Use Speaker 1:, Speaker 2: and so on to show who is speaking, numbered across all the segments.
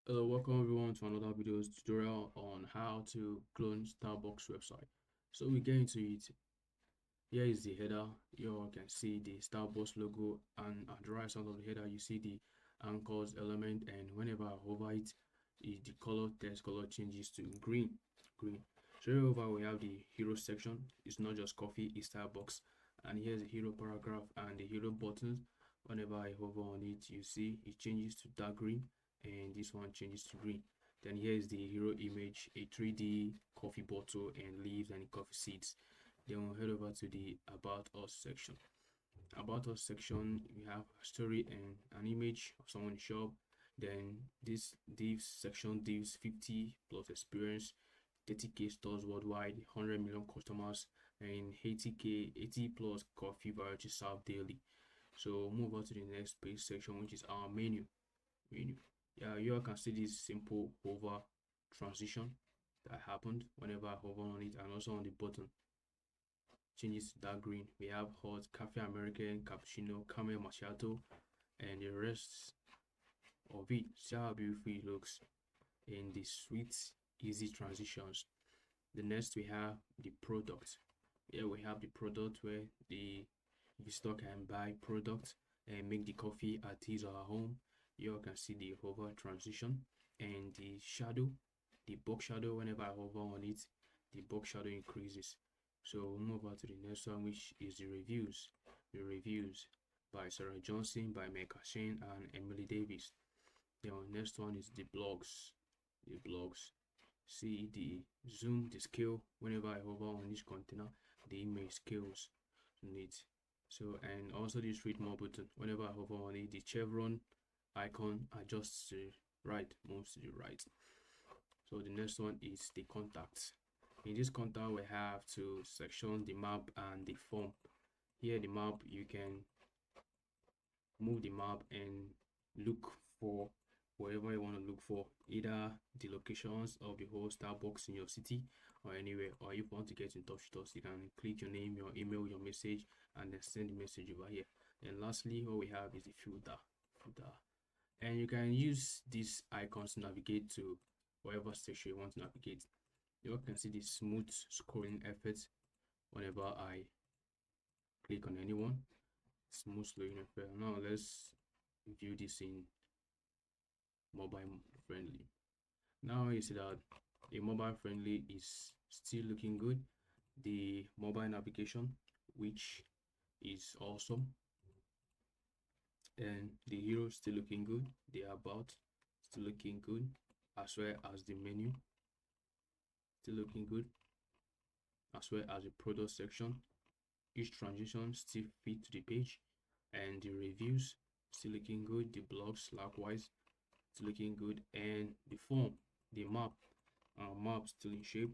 Speaker 1: Hello, welcome everyone to another video tutorial on how to clone Starbucks website. So we get into it. Here is the header. You can see the Starbucks logo, and at the right side of the header you see the anchors element, and whenever I hover it, the color text color changes to green. So here over we have the hero section. It's not just coffee, it's Starbucks. And here's the hero paragraph and the hero buttons. Whenever I hover on it, you see it changes to dark green, and this one changes to green. Then here is the hero image, a 3D coffee bottle and leaves and coffee seeds. Then we'll head over to the About Us section. About Us section, we have a story and an image of someone in the shop. Then this divs section divs 50 plus experience, 30k stores worldwide, 100 million customers, and 80 plus coffee varieties served daily. So move on to the next page section, which is our menu. Yeah, you all can see this simple hover transition that happened whenever I hover on it, and also on the button changes to dark green. We have hot, cafe American, cappuccino, caramel macchiato, and the rest of it. See how beautiful it looks in the sweet, easy transitions. The next we have the product. Here we have the product where the visitor can buy product and make the coffee at his or her home. You can see the hover transition and the shadow, the box shadow. Whenever I hover on it, the box shadow increases. So we'll move on to the next one, which is the reviews. The reviews by Sarah Johnson, by Mecca Shane, and Emily Davis. Then the next one is the blogs. The blogs. See the zoom, the scale. Whenever I hover on each container, the image scales on it. So, and also this read more button. Whenever I hover on it, the chevron icon adjusts to right, moves to the right. So the next one is the contacts. In this contact, we have two sections, the map and the form. Here the map, you can move the map and look for wherever you want to look for, either the locations of the whole Starbucks in your city or anywhere. Or if you want to get in touch with us, you can click your name, your email, your message, and then send the message over here. And lastly, what we have is the filter. And you can use these icons to navigate to whatever section you want to navigate. You can see the smooth scrolling effect whenever I click on anyone. Smooth scrolling effect. Now let's view this in mobile friendly. Now you see that a mobile friendly is still looking good. The mobile navigation, which is awesome, and the hero still looking good. The about still looking good, as well as the menu still looking good, as well as the product section. Each transition still fit to the page, and the reviews still looking good. The blogs likewise still looking good, and the form, the map still in shape,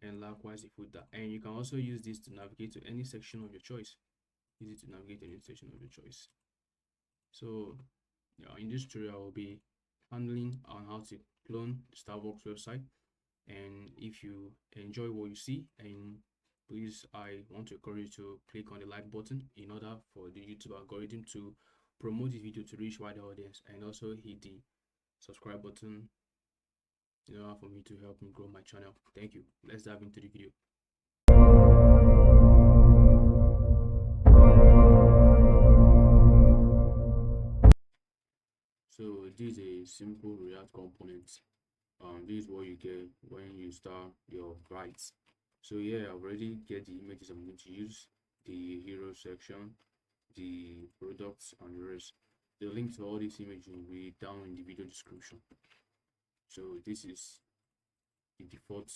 Speaker 1: and likewise the footer. And you can also use this to navigate to any section of your choice. Use it to navigate to any section of your choice. So yeah, in this tutorial I will be handling on how to clone the Starbucks website. And if you enjoy what you see, and please, I want to encourage you to click on the like button in order for the YouTube algorithm to promote this video to reach wider audience, and also hit the subscribe button in order for me to help me grow my channel. Thank you. Let's dive into the video. So this is a simple React component. This is what you get when you start your writes. So yeah, I already get the images I'm going to use, the hero section, the products, and the rest. The link to all these images will be down in the video description. So this is the default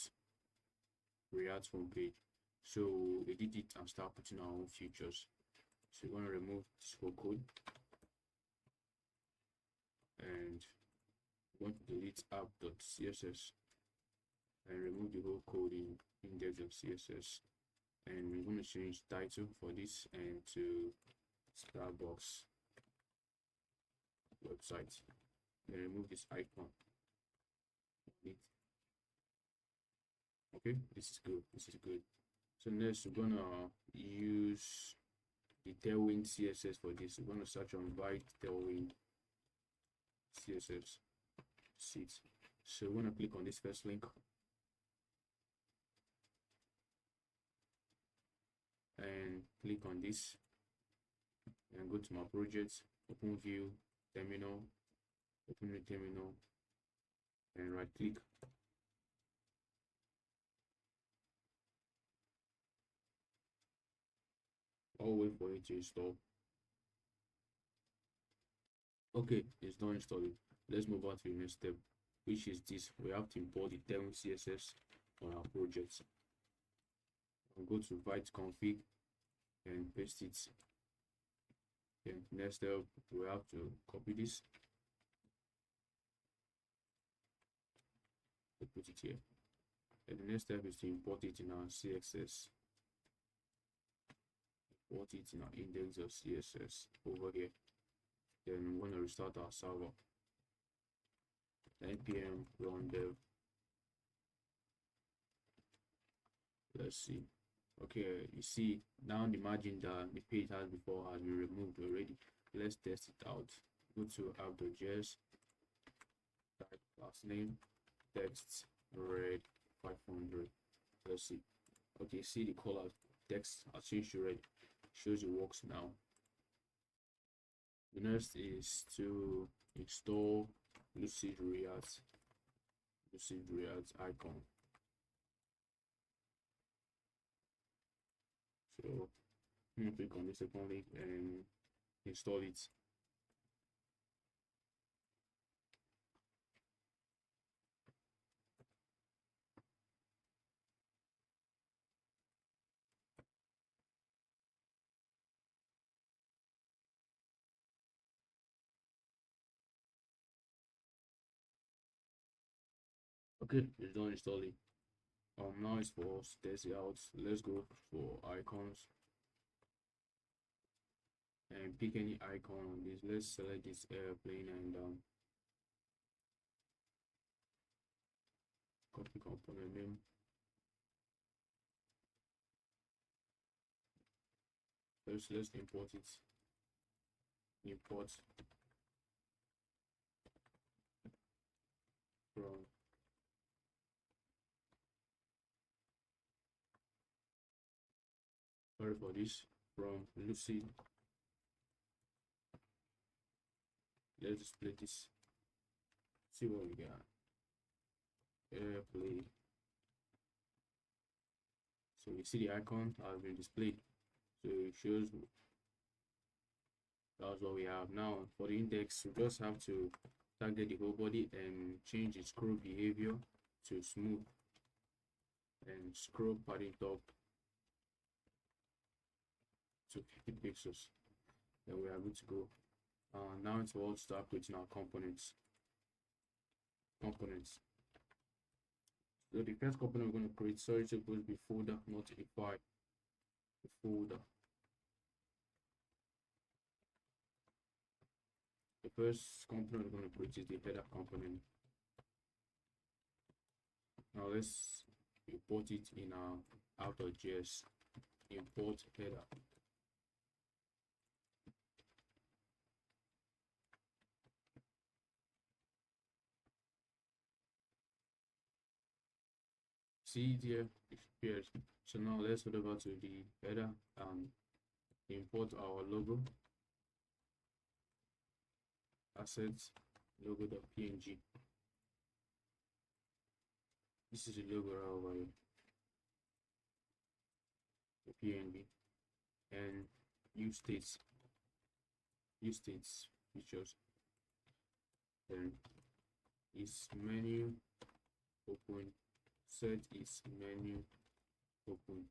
Speaker 1: React homepage. So edit it and start putting our own features. So we're going to remove this whole code, and we're going to delete app.css and remove the whole code in index.css. And we're going to change title for this and to Starbucks website. Then remove this icon. Okay, this is good. This is good. So next we're gonna use the tailwind CSS for this. We're gonna search on White tailwind CSS. see it. So we're gonna click on this first link and click on this and go to my project, open view, terminal, open the terminal, and right click. I'll wait for it to install. Okay, it's done installing. Let's move on to the next step, which is this. We have to import the term CSS on our project. I'll go to Vite config and paste it. Then next step, we have to copy this and put it here. And the next step is to import it in our CSS. Import it in our index of CSS over here. Then we're gonna restart our server. npm run dev. Let's see. Okay, you see now the margin that the page has before has been removed already. Let's test it out. Go to app.js, type class name, text red 500. Let's see. Okay, see the color text has changed to red. Shows it works now. The next is to install Lucid React icon. So I'm gonna click on the second link and install it. Okay, it's done installing. Now it's for us to test it out. Let's go for icons and pick any icon on this. Let's select this airplane and copy component name. First, let's import it. Import from sorry for this, from Lucid. Let's display this. See what we got. Airplane. So you see the icon has been displayed. So it shows that's what we have. Now for the index, we just have to target the whole body and change the scroll behavior to smooth and scroll padding top to 50 pixels. Then we are good to go. Now it's all start creating our components. So the first component we're going to create, sorry, it's supposed to be folder, not a file. A folder. The first component we're going to create is the header component. Now let's import it in our out.js. Import header. See it here, it appears. So now let's head over to the header and import our logo, assets, logo.png. This is the logo right over here, the png, and use states features. Then is menu open, set is menu open,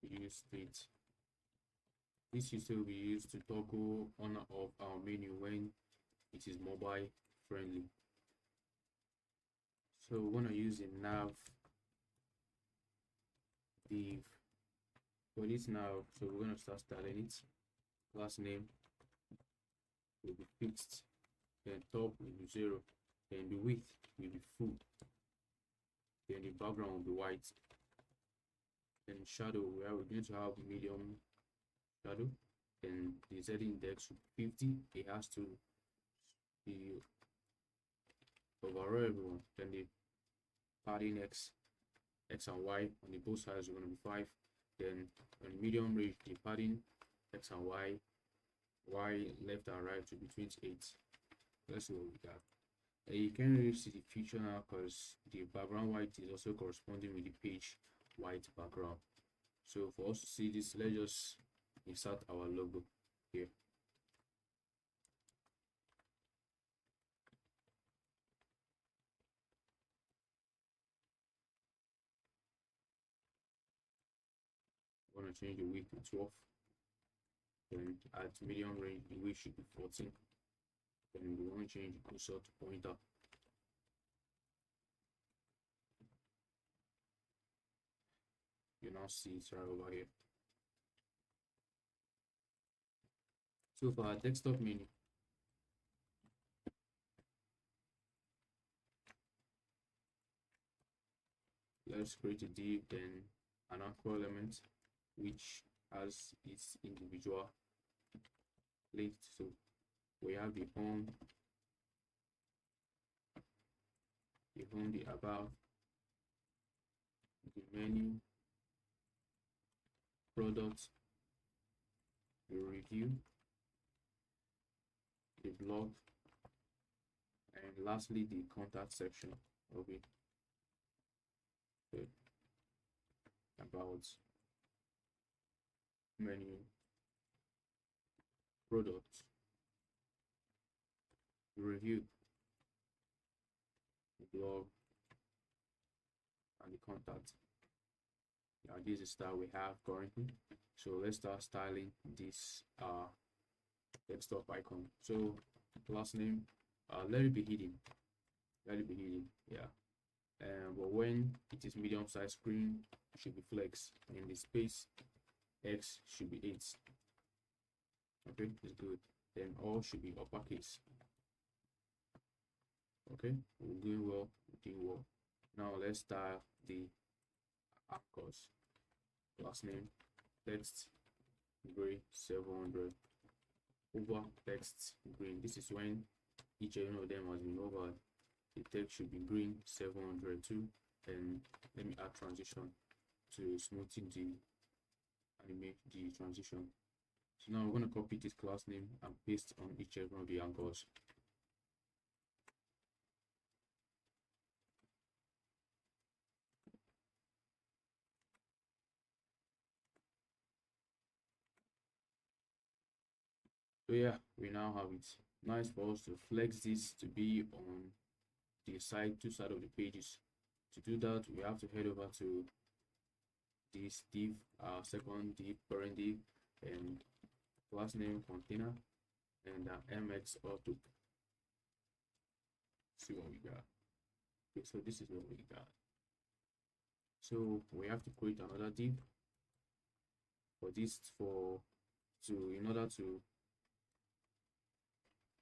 Speaker 1: use state. This user will be used to toggle on or off our menu when it is mobile friendly. So we're gonna use a nav div for this nav. So we're gonna start styling it. Class name will be fixed, then top will be 0, then the width will be full, then the background will be white, then shadow where we're going to have medium shadow, then the z index will be 50. It has to be overall everyone. Then the padding x and y on the both sides are going to be 5. Then on medium range, the padding x and y left and right to be 28. Let's see what we got. You can't really see the future now because the background white is also corresponding with the page white background. So for us to see this, let's just insert our logo here. I'm going to change the width to 12. Then at medium range, the width should be 14. Then we want to change the cursor to pointer. You now see it's right over here. So for our desktop menu, let's create a div, then an anchor element which has its individual link. So we have the home, the about, the menu, product, the review, the blog, and lastly the contact section of it. Okay. About, menu, product, review, the blog, and the contact. Now this is the style we have currently. So let's start styling this desktop icon. So class name, let it be hidden. Yeah. But when it is medium size screen, it should be flex, and the space X should be 8. Okay, it's good. Then all should be uppercase. Okay, we're doing well. Now let's style the anchors. Last name, text gray 700 over text green. This is when each one of them has been over. The text should be green 702. And let me add transition to smoothing the animate the transition. So now we're going to copy this class name and paste on each one of the anchors. So yeah, we now have it. Nice for us to flex this to be on the two sides of the pages. To do that, we have to head over to this div, second div, parent div, and class name container, and mx auto. See what we got. Okay, so this is what we got. So we have to create another div for this in order to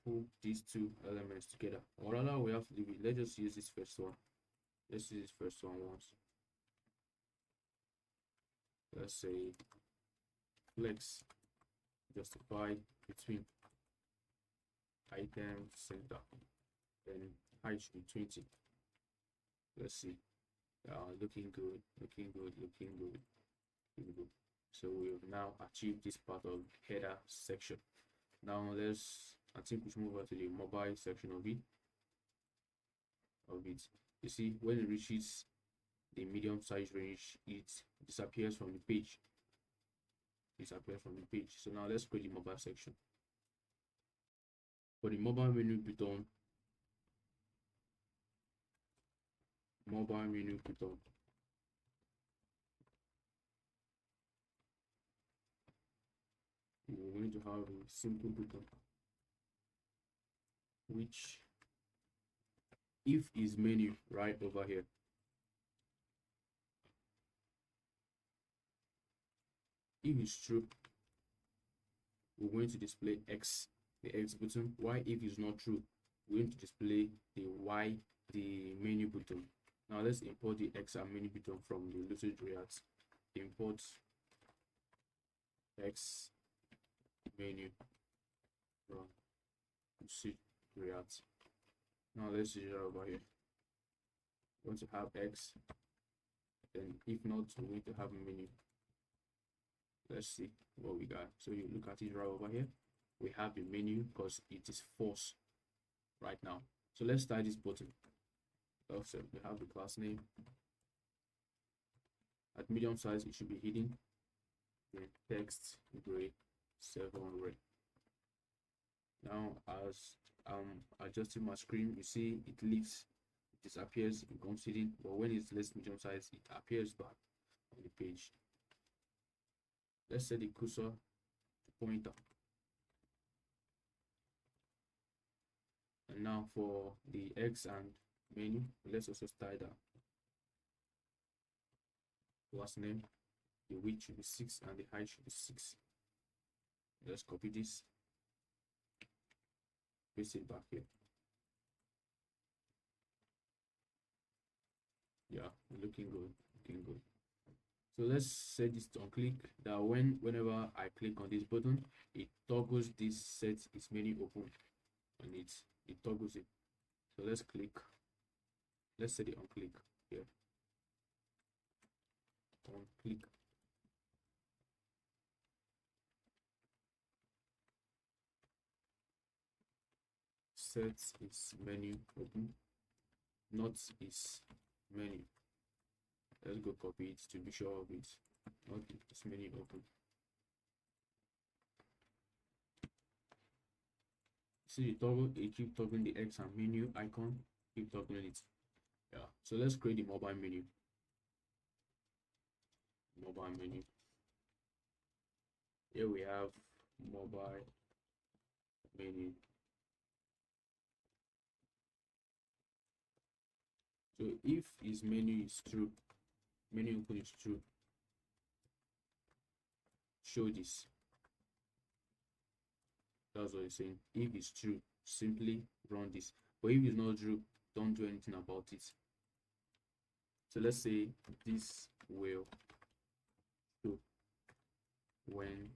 Speaker 1: pull these two elements together. Or rather, we have to do it. Let's just use this first one. Let's use this first one once. Let's say flex justify between item center, then height should be 20. Let's see. Looking good. So we've now achieved this part of header section. Now I think we should move over to the mobile section of it. You see, when it reaches the medium size range, it disappears from the page. So now let's create the mobile section. For the mobile menu button, we're going to have a simple button which, if is menu right over here, if it's true, we're going to display X, the X button. Y, if it's not true, we're going to display the Y, the menu button. Now let's import the X and menu button from the Lucid React. Import X menu from Lucid React. Now let's see that over here. We want to have X, then if not, we need to have a menu. Let's see what we got. So you look at it right over here. We have the menu because it is false right now. So let's start this button. Also, we have the class name. At medium size, it should be hidden. Then text gray 700. Now, as I'm adjusting my screen, you see it leaves, it disappears, it becomes hidden. But when it's less medium size, it appears back on the page. Let's set the cursor to pointer. And now for the X and menu, let's also style that. Class name, the width should be 6 and the height should be 6. Let's copy this, paste it back here. Yeah, looking good, looking good. So let's set this on click, that whenever I click on this button, it toggles this set its menu open and it toggles it. So let's click, let's set it on click here. On click. Set its menu open, not its menu. Let's go copy it to be sure of it. Not its menu open. See the toggle, it keep toggling the X and menu icon, keep toggling it. Yeah, so let's create the mobile menu. Mobile menu. Here we have mobile menu. So if his menu is true, menu open is true, show this. That's what it's saying. If it's true, simply run this. But if it's not true, don't do anything about it. So let's say this will show when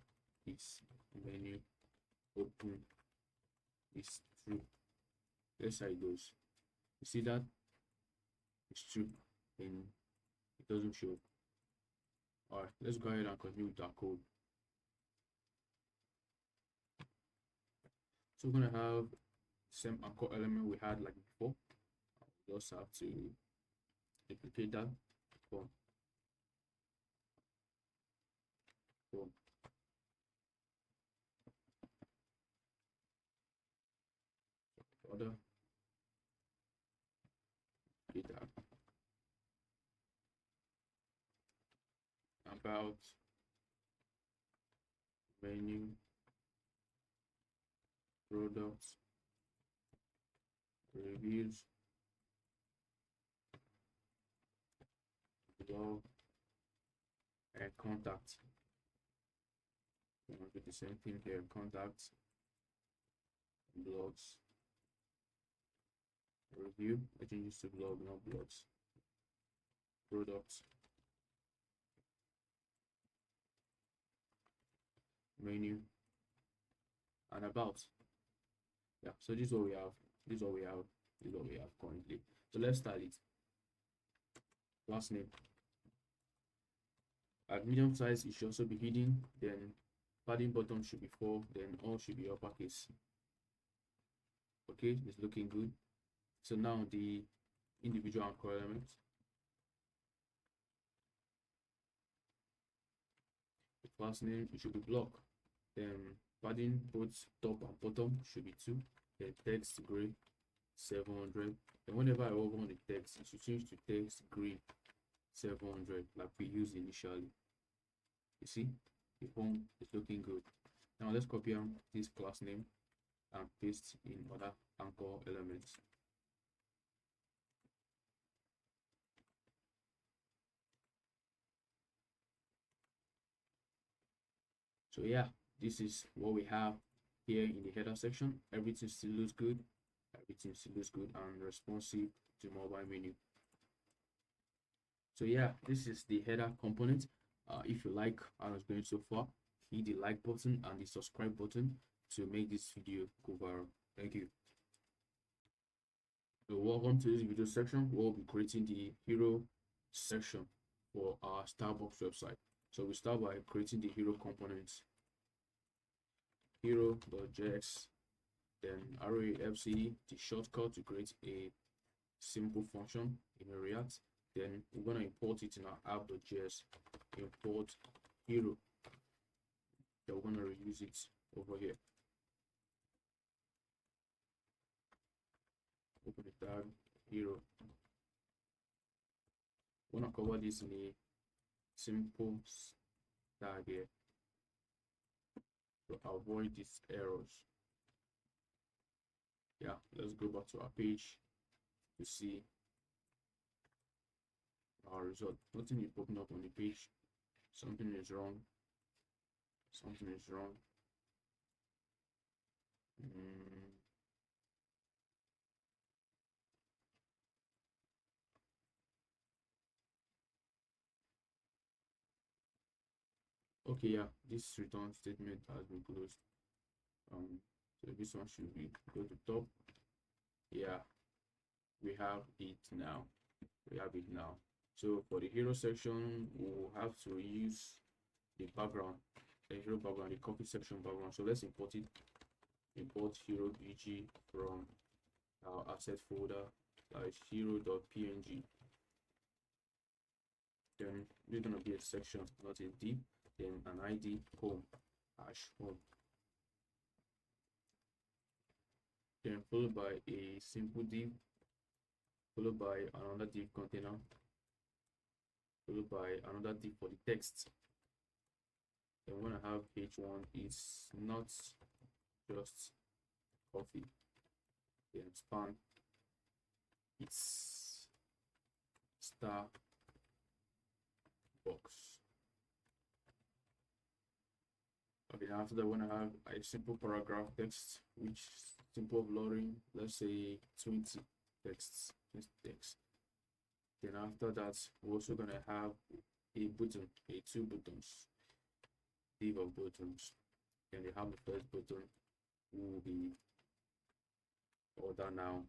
Speaker 1: its menu open is true. Let's see how it goes. You see that? It's true, and it doesn't show. Alright, let's go ahead and continue with our code. So we're gonna have same anchor element we had like before. We just have to duplicate that. Boom. Boom. Order. Get that. About menu products reviews blog and contact. I'm gonna do the same thing here. Contacts, blogs, review. I change this to blog, not blogs. Products, menu, and about. Yeah, so this is what we have. This is what we have. This is what we have currently. So let's start it. Last name. At medium size, it should also be hidden. Then padding bottom should be 4. Then all should be uppercase. Okay, it's looking good. So now the individual anchor elements. The class name, it should be block. Then padding both top and bottom should be 2. Then text gray 700. And whenever I open on the text, it should change to text green 700 like we used initially. You see, the home is looking good. Now let's copy this class name and paste in other anchor elements. So yeah, this is what we have here in the header section. Everything still looks good. Everything still looks good and responsive to mobile menu. So yeah, this is the header component. If you like how I was going so far, hit the like button and the subscribe button to make this video go viral. Thank you. So welcome to this video section. We'll be creating the hero section for our Starbucks website. So we start by creating the hero components, hero.js, then rafc, the shortcut to create a simple function in a React. Then we're going to import it in our app.js, import hero. Then we're going to reuse it over here. Open the tab, hero. We're going to cover this in a simple tag here to avoid these errors. Yeah, let's go back to our page to see our result. Nothing is popping up on the page. Something is wrong. Something is wrong. Okay, yeah, this return statement has been closed. So this one should be go to top. Yeah, we have it now. We have it now. So for the hero section, we'll have to use the background, the hero background, the copy section background. So let's import it. Import hero bg from our asset folder hero.png. Then there's gonna be a section, not a div, then an id home #home. Then followed by a simple div, followed by another div container, followed by another div for the text. Then when I have h1 is not just coffee, then span it's star box. Okay, after that, when I have a simple paragraph text, which simple of loading, let's say 20 texts, text. Then after that, we're also gonna have a button, two buttons, div of buttons. Then they have the first button will be order now,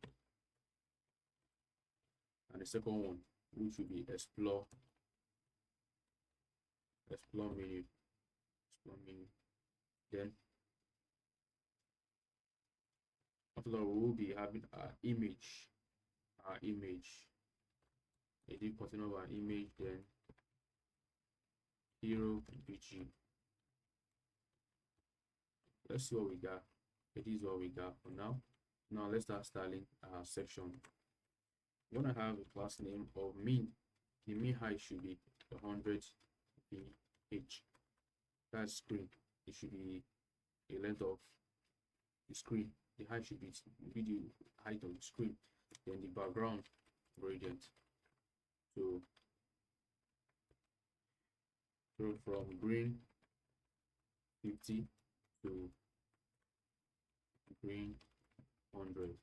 Speaker 1: and the second one, which will be explore menu, Then after that, we will be having our image, a div container of our image, then hero bg. Let's see what we got. It is what we got for now. Now let's start styling our section. We're gonna have a class name of mean. The mean height should be 100 ph. That's screen. It should be a length of the screen. The height should be video height of the screen. Then the background gradient. So from green 50 to green 100.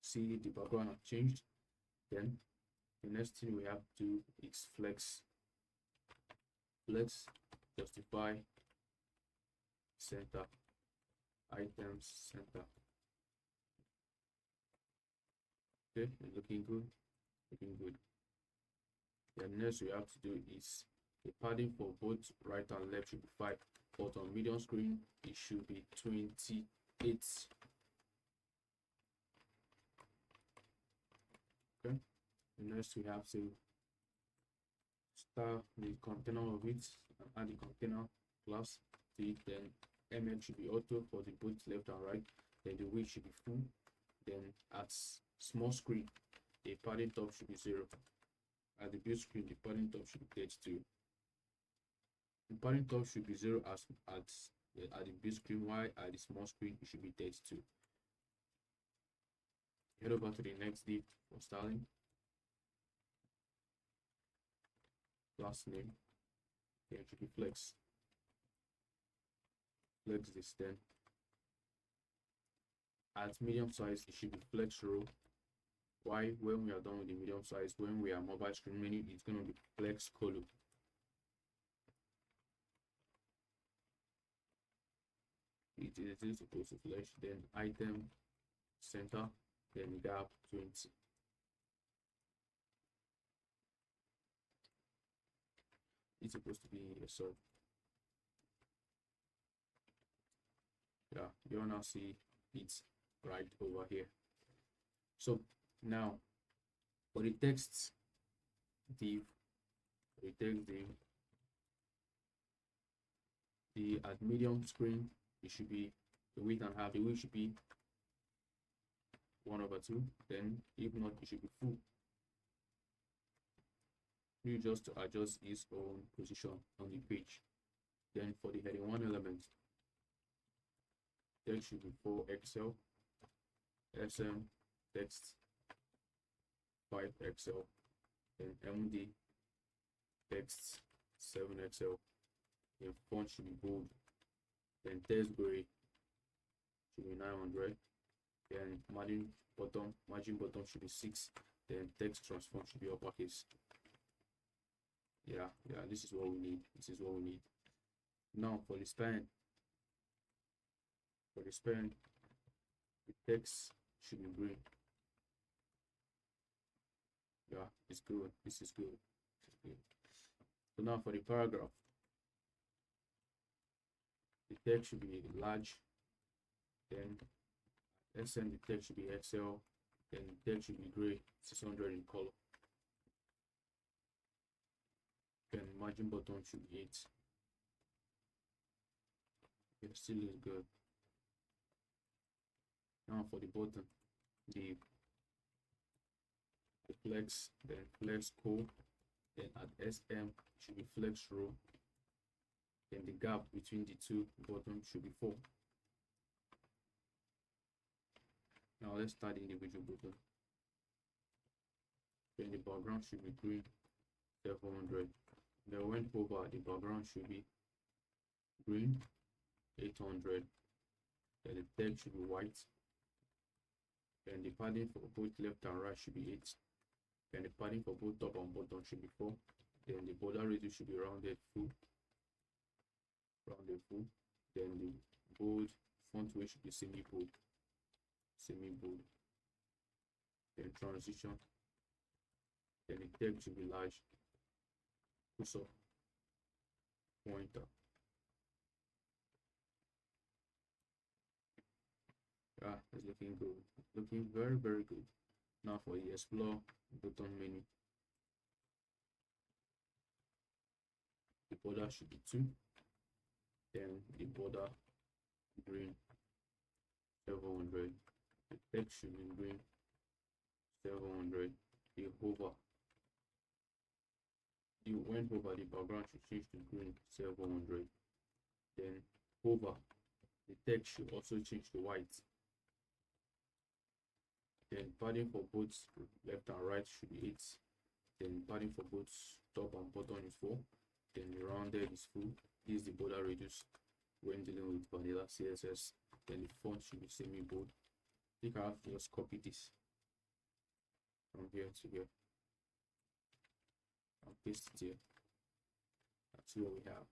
Speaker 1: See, the background have changed. Then the next thing we have to do is flex justify center, items center. Okay, looking good. Then next we have to do is the padding for both right and left should be 5, but on medium screen it should be 28. Okay, next we have to start the container of it and add the container class to it. Then ml should be auto for the both left and right. Then the width should be full. Then at small screen, the padding top should be 0. At the big screen, the padding top should be 32. The padding top should be 0 at the big screen, while at the small screen it should be 32. Head over to the next div for styling. Class name. Then it should be flex. Flex this. Then at medium size it should be flex row. Why? When we are done with the medium size, when we are mobile screen menu, it's going to be flex column. It is supposed to flex. Then item center then gap 20. It's supposed to be a sub. Yeah, you'll now see it right over here. So now for the text div, the at medium screen, it should be the width and half. The width should be 1/2. Then if not, it should be full. You just to adjust its own position on the page. Then for the heading 1 element, text should be 4XL, SM text 5XL, then MD text 7XL. Then font should be bold. Then text gray should be 900. Then margin bottom should be 6. Then text transform should be uppercase. Yeah, this is what we need. Now for the span, the text should be green. Yeah, it's good. This is good. So now for the paragraph, the text should be large. Then SN, the text should be XL. Then the text should be gray, 600 in color. Then margin bottom should be 8. It still is good. Now for the bottom, the flex, then flex core, then at SM should be flex row. Then the gap between the two bottoms should be 4. Now let's start the individual button. Then the background should be green, 700. Then when over, the background should be green, 800. Then the text should be white. Then the padding for both left and right should be 8. Then the padding for both top and bottom should be 4. Then the border radius should be rounded full. Then the bold font weight should be semi-bold. Then transition. Then the text should be large. Cursor, pointer. Yeah, it's looking good. Looking very, very good. Now for the explore button menu, the border should be 2. Then the border green, 700. The text should be green, 700. The hover, when hover, the background should change to green, 700. Then hover, the text should also change to white. Then padding for both left and right should be 8. Then padding for both top and bottom is 4. Then the rounded is full. This is the border radius when dealing with vanilla CSS. Then the font should be semi-bold. I think I have to just copy this from here to here and paste it here. That's what we have.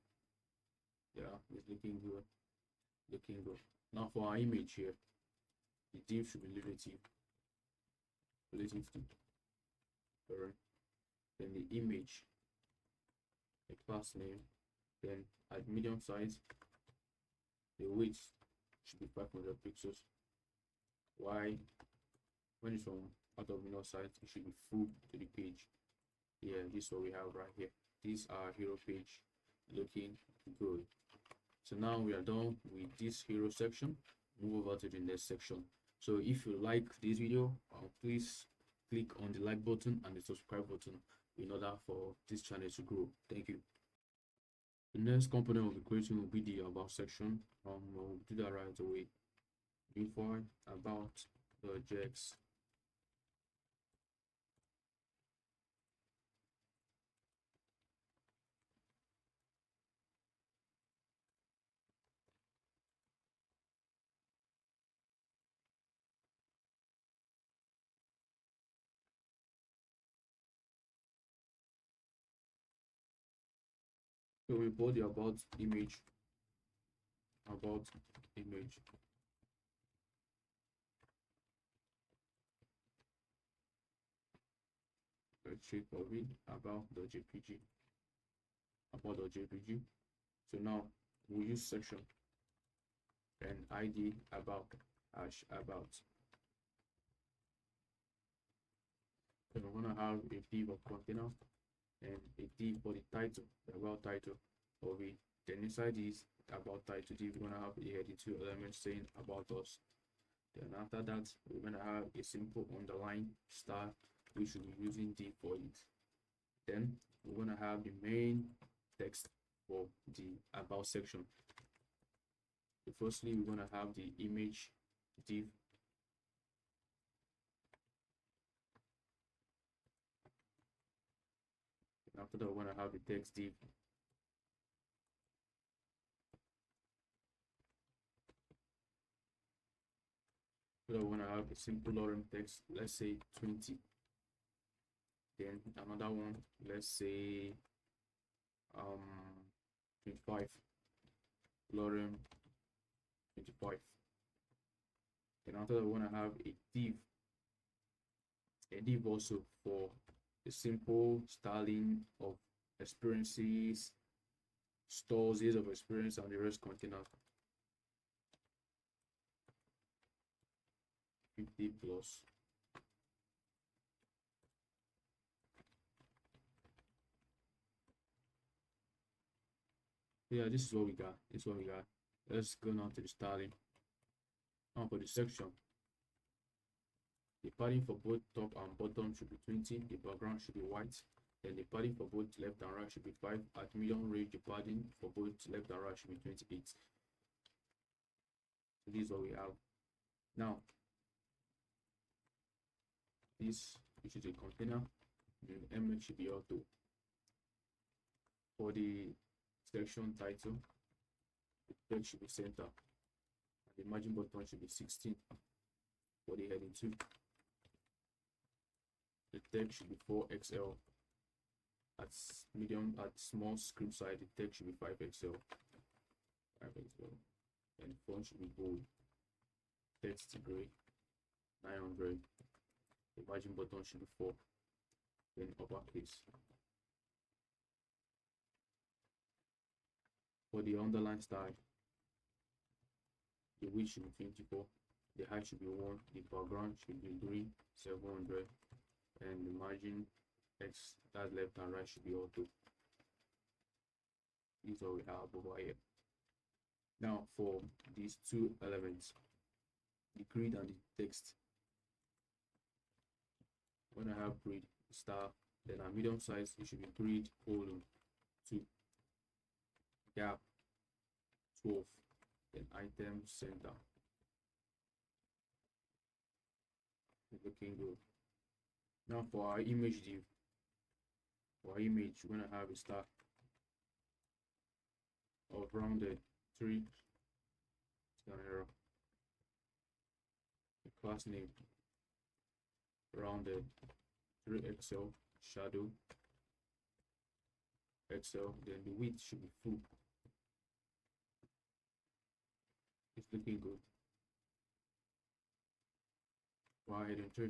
Speaker 1: Yeah, it's looking good. Now for our image here, the div should be relative to parent. Then the image, the class name, then at medium size, the width should be 500 pixels. Why? When it's from out of inner size, it should be full to the page. Yeah, this is what we have right here. This is our hero page, looking good. So now we are done with this hero section. Move over to the next section. So if you like this video, please click on the like button and the subscribe button in order for this channel to grow. Thank you. The next component of the creation will be the about section. We'll do that right away. Info about the JX. So we import the about image. check of it about.jpg. So now we'll use section and id about hash about. So we're gonna have a div of container and a div for the title, the about title of it. Then inside this about title div, we're gonna have a heading 2 element saying about us. Then after that, we're gonna have a simple underline star, which we'll be using div for it. Then we're gonna have the main text for the about section. So firstly, we're gonna have the image div. After that, we're gonna have the text div. So we're gonna have a simple lorem text, let's say 20. Then another one, let's say 25. Lorem 25. Then after that, we're gonna have a div also for the simple styling of experiences, stores, years of experience, and the rest container. 50 plus. Yeah, this is what we got. Let's go now to the styling. Now for the section, the padding for both top and bottom should be 20. The background should be white. Then the padding for both left and right should be 5. At medium range, the padding for both left and right should be 28. So this is what we have. Now, this is a container. The image should be auto. For the section title, the text should be center. And the margin button should be 16. For the heading 2, the text should be 4XL. At small script size, the text should be 5XL. And the font should be bold. Text gray, 900. The margin button should be 4. Then uppercase. For the underline style, the width should be 24. The height should be 1. The background should be green, 700. And the margin X, that left and right, should be auto. This is what we have over here. Now for these two elements, the grid and the text, when I have grid star, then a medium size, it should be grid colon 2, gap 12, then item center. Looking good. Now for our image div, for our image, we're gonna have a star of rounded 3. It's an error. The class name rounded 3XL shadow XL. Then the width should be full. It's looking good. For our heading 3,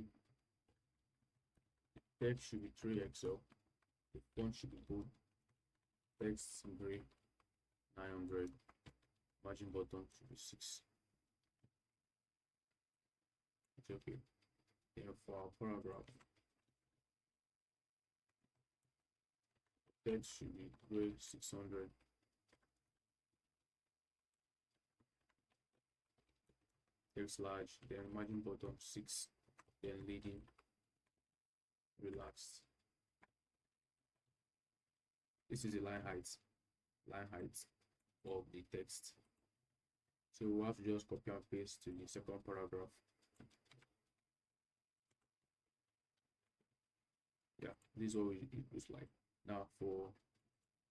Speaker 1: text should be 3XL. The font should be bold. Text in gray, 900. Margin button should be 6. It's okay. Then for our paragraph, text should be gray, 600. Text large, then margin bottom 6, then leading relaxed. This is the line height of the text. So we have to just copy and paste to the second paragraph. Yeah, this is what it looks like. Now for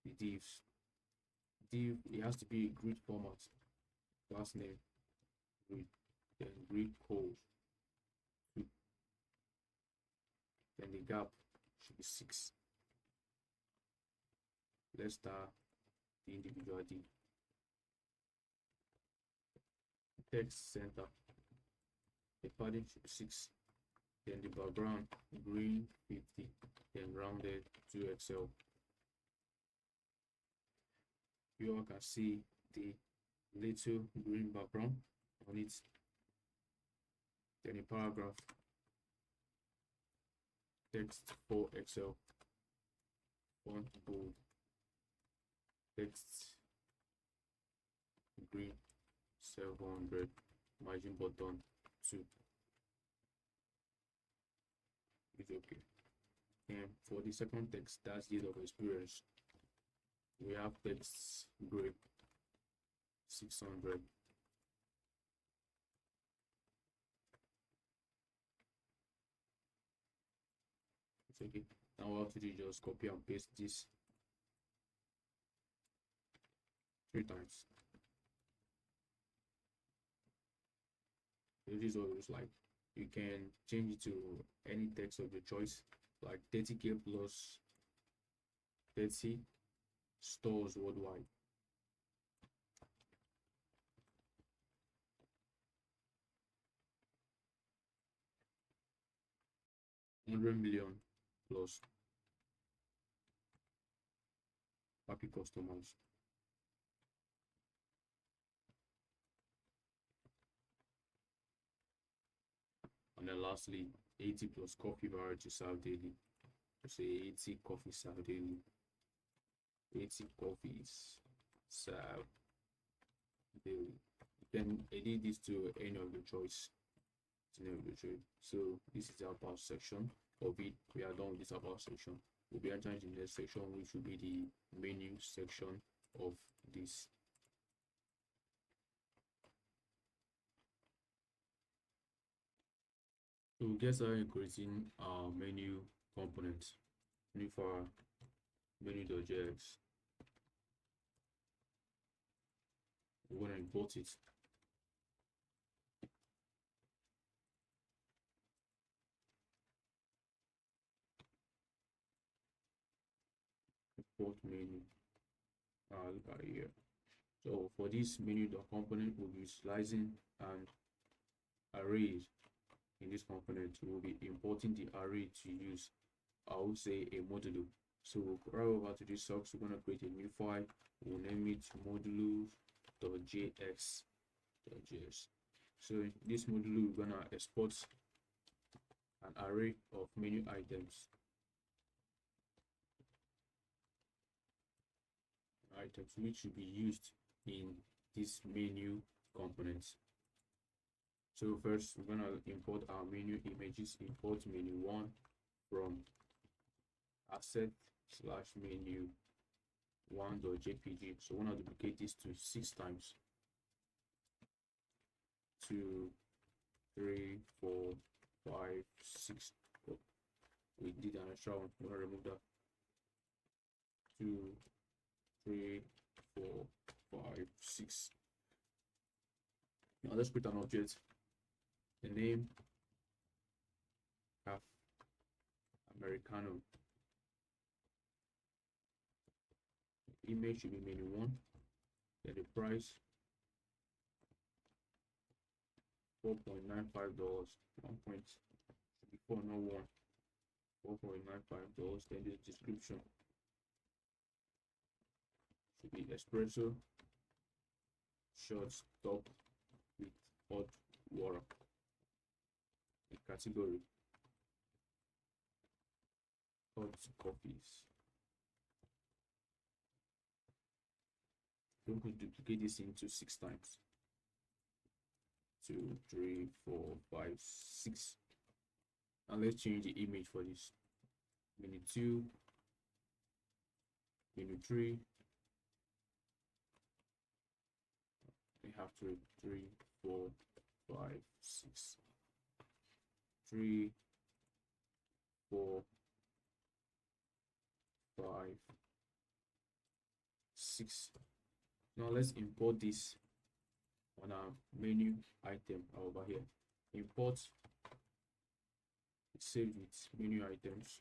Speaker 1: the divs, it has to be a grid format. Class name grid, then grid code, then the gap should be 6. Let's start the individual div. Text center, the padding should be 6. Then the background green 50. then round it to Excel. You all can see the little green background on it. Then a paragraph, text for Excel, font bold, text green 700, margin button 2. It's okay. And for the second text, that's date of experience, we have text gray 600. It's okay. Now what to do, just copy and paste this 3 times. So this is what it looks like. You can change it to any text of your choice, like 30K plus 30 stores worldwide. $100 million plus happy customers. And then lastly, 80 plus coffee varieties served daily. Say 80 coffees served daily. 80 coffees served daily. You can edit this to any of your choice. So this is the about section of it. We are done with this about section. We'll be entering the next section, which will be the menu section of this. So we get started creating our menu components. New for menu.js. We're going to import it. Import menu. Look at it here. So for this menu.component, we'll be utilizing an array. In this component, we'll be importing the array to use, I would say, a modulo. So we'll go right over to this box. We're going to create a new file. We'll name it modulo.js. So in this modulo, we're going to export an array of menu items. Which should be used in this menu components. So first, we're gonna import our menu images. Import menu1 from asset/menu1.jpg. So we're gonna duplicate this to 6 times. 2, 3, 4, 5, 6. Oh, we did an extra one. We're gonna remove that. 2, 3, 4, 5, 6. Now let's create an object. The name have Americano. The image should be menu1. Then the price $4.95. 1 point should be 4, not 1. $4.95. Then the description should be espresso short stop with hot water. The category hot coffees. So we could duplicate this into 6 times. 2, 3, 4, 5, 6. And let's change the image for this. Menu 2, menu 3. We have 3, 4, 5, 6. 3, 4, 5, 6. Now let's import this on our menu item over here. Import, save with menu items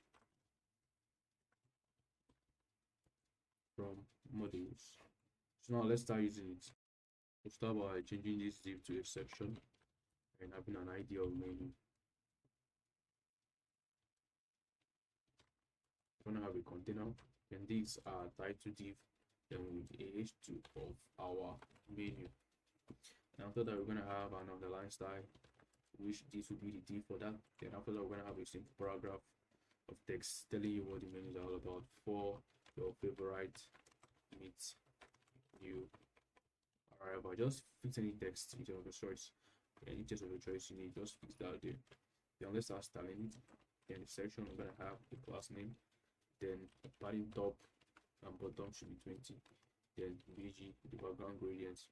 Speaker 1: from modules. So now let's start using it. We'll start by changing this div to a section and having an idea of menu. gonna have a container, and these are title div, then with a h2 of our menu. And after that, we're gonna have an underline style, which this will be the div for that. Then after that, we're gonna have a simple paragraph of text telling you what the menu is all about for your favorite meat you arrival. Just fix any text of your choice. Any text of your choice you need, just fix that there. Then let's start styling it. Then the section, we're gonna have the class name, then the padding top and bottom should be 20, then bg, the background gradients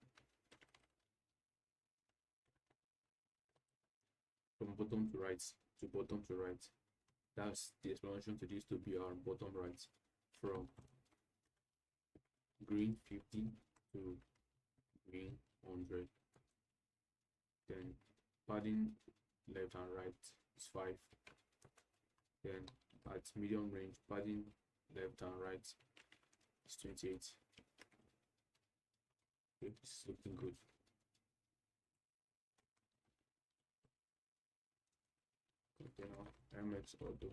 Speaker 1: from bottom to right to bottom to right. That's the explanation to this to be our bottom right, from green 50 to green 100. Then padding left and right is 5. Then at medium range, padding left and right is 28. Okay, this is looking good. Container mx auto.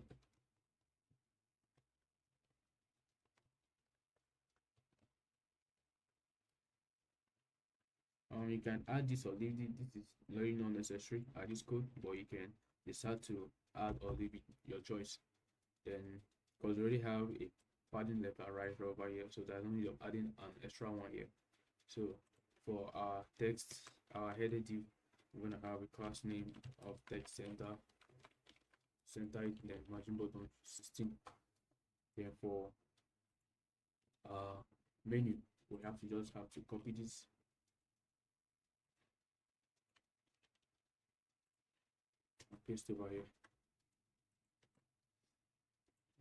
Speaker 1: You can add this or leave it. This is very not necessary. Add this code, but you can decide to add or leave it, your choice. Then, because we already have a padding left and right over here, so there's no need of adding an extra one here. So for our text, our header div, we're gonna have a class name of text center, it, then margin button 16. Then for menu, we have to just have to copy this and paste over here.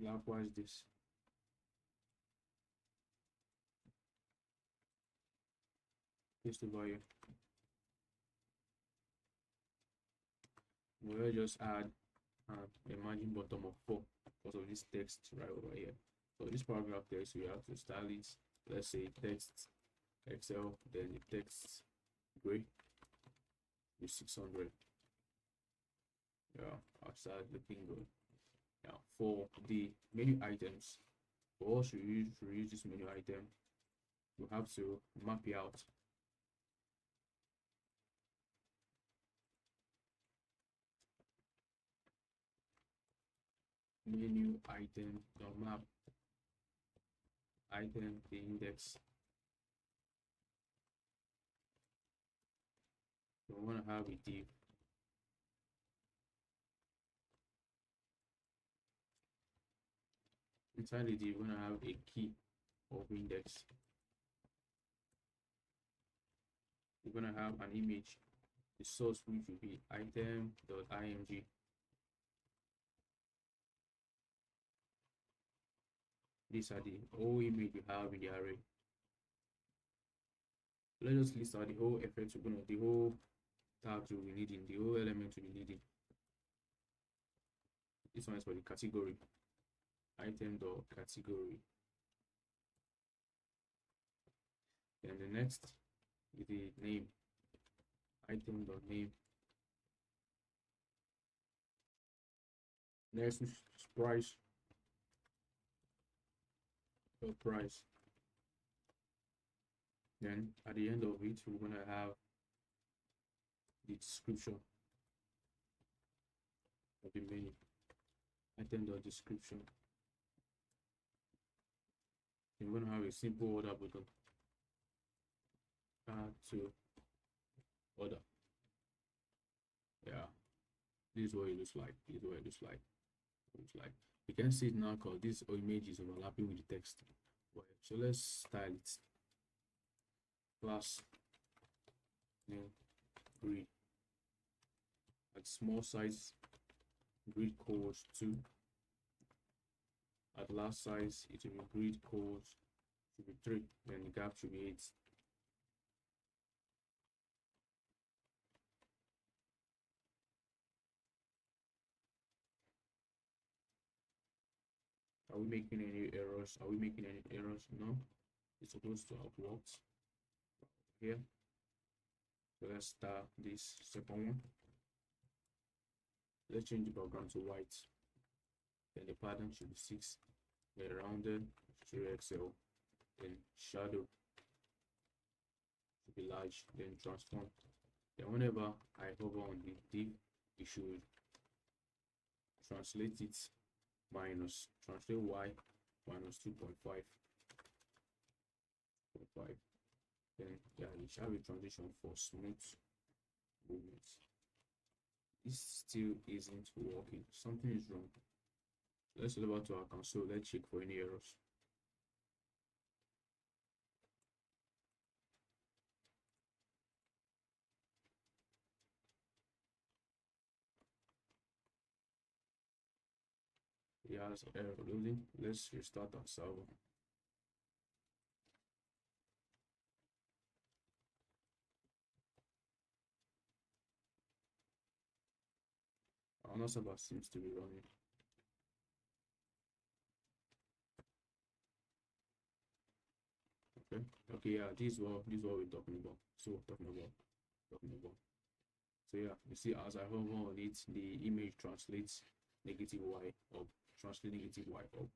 Speaker 1: Likewise this. Paste over here. We'll just add a margin bottom of 4 because of this text right over here. So this paragraph text, we have to style it. Let's say text Excel, then the text gray with 600. Yeah, outside looking good. Now for the menu items, for us to use this menu item, we have to map it out. Menu item map item the index. So we want to have a div. Inside the div, we're going to have a key of index. We're going to have an image, the source which will be item.img. These are the whole image we have in the array. Let's just list out the whole effects we're gonna, the whole tags we'll be needing, the whole element we'll be needing. This one is for the category, item.category. Then the next is the name, item.name. Next is price. Price. Then at the end of it, we're gonna have the description of the menu, item.description. Then we're gonna have a simple order button. Add to order. Yeah, this is what it looks like. This is what it looks like. You can see it now because this image is overlapping with the text. So let's style it. Class name grid. At small size, grid cores 2. At large size, it will be grid cores should be 3. Then the gap should be 8. Are we making any errors? No, it's supposed to have worked here. So let's start this second one. Let's change the background to white. Then the pattern should be 6. then rounded to excel, then shadow to be large, then transform. Then whenever I hover on the div, it should translate it translate y minus 2.5. Then yeah, it shall be transition for smooth movement. This still isn't working. Something is wrong. Let's go over to our console. Let's check for any errors. It has error loading. Let's restart our server. Our server seems to be running. Okay, yeah, this is what we're talking about. So talking about. So yeah, you see as I hover on it, the image translates negative y up, translate negative y up.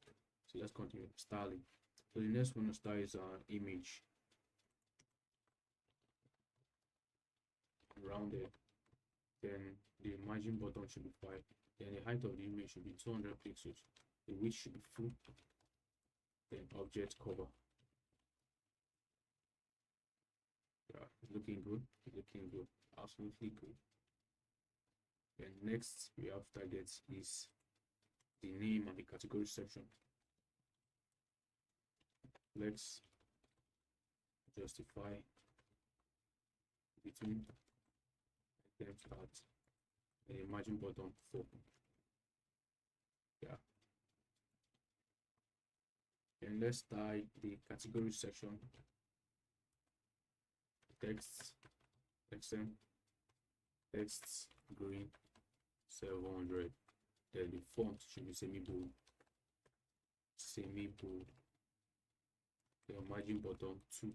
Speaker 1: So let's continue styling. So the next one to style is our image rounded. Then the margin button should be 5. Then the height of the image should be 200 pixels. The width should be full. Then object cover. Yeah, it's looking good. Absolutely good. Then next we have targets is the name and the category section. Let's justify between items at a margin button 4. Yeah. And let's type the category section. Text XM text green 700. Then the font should be semi-bold. The margin button 2.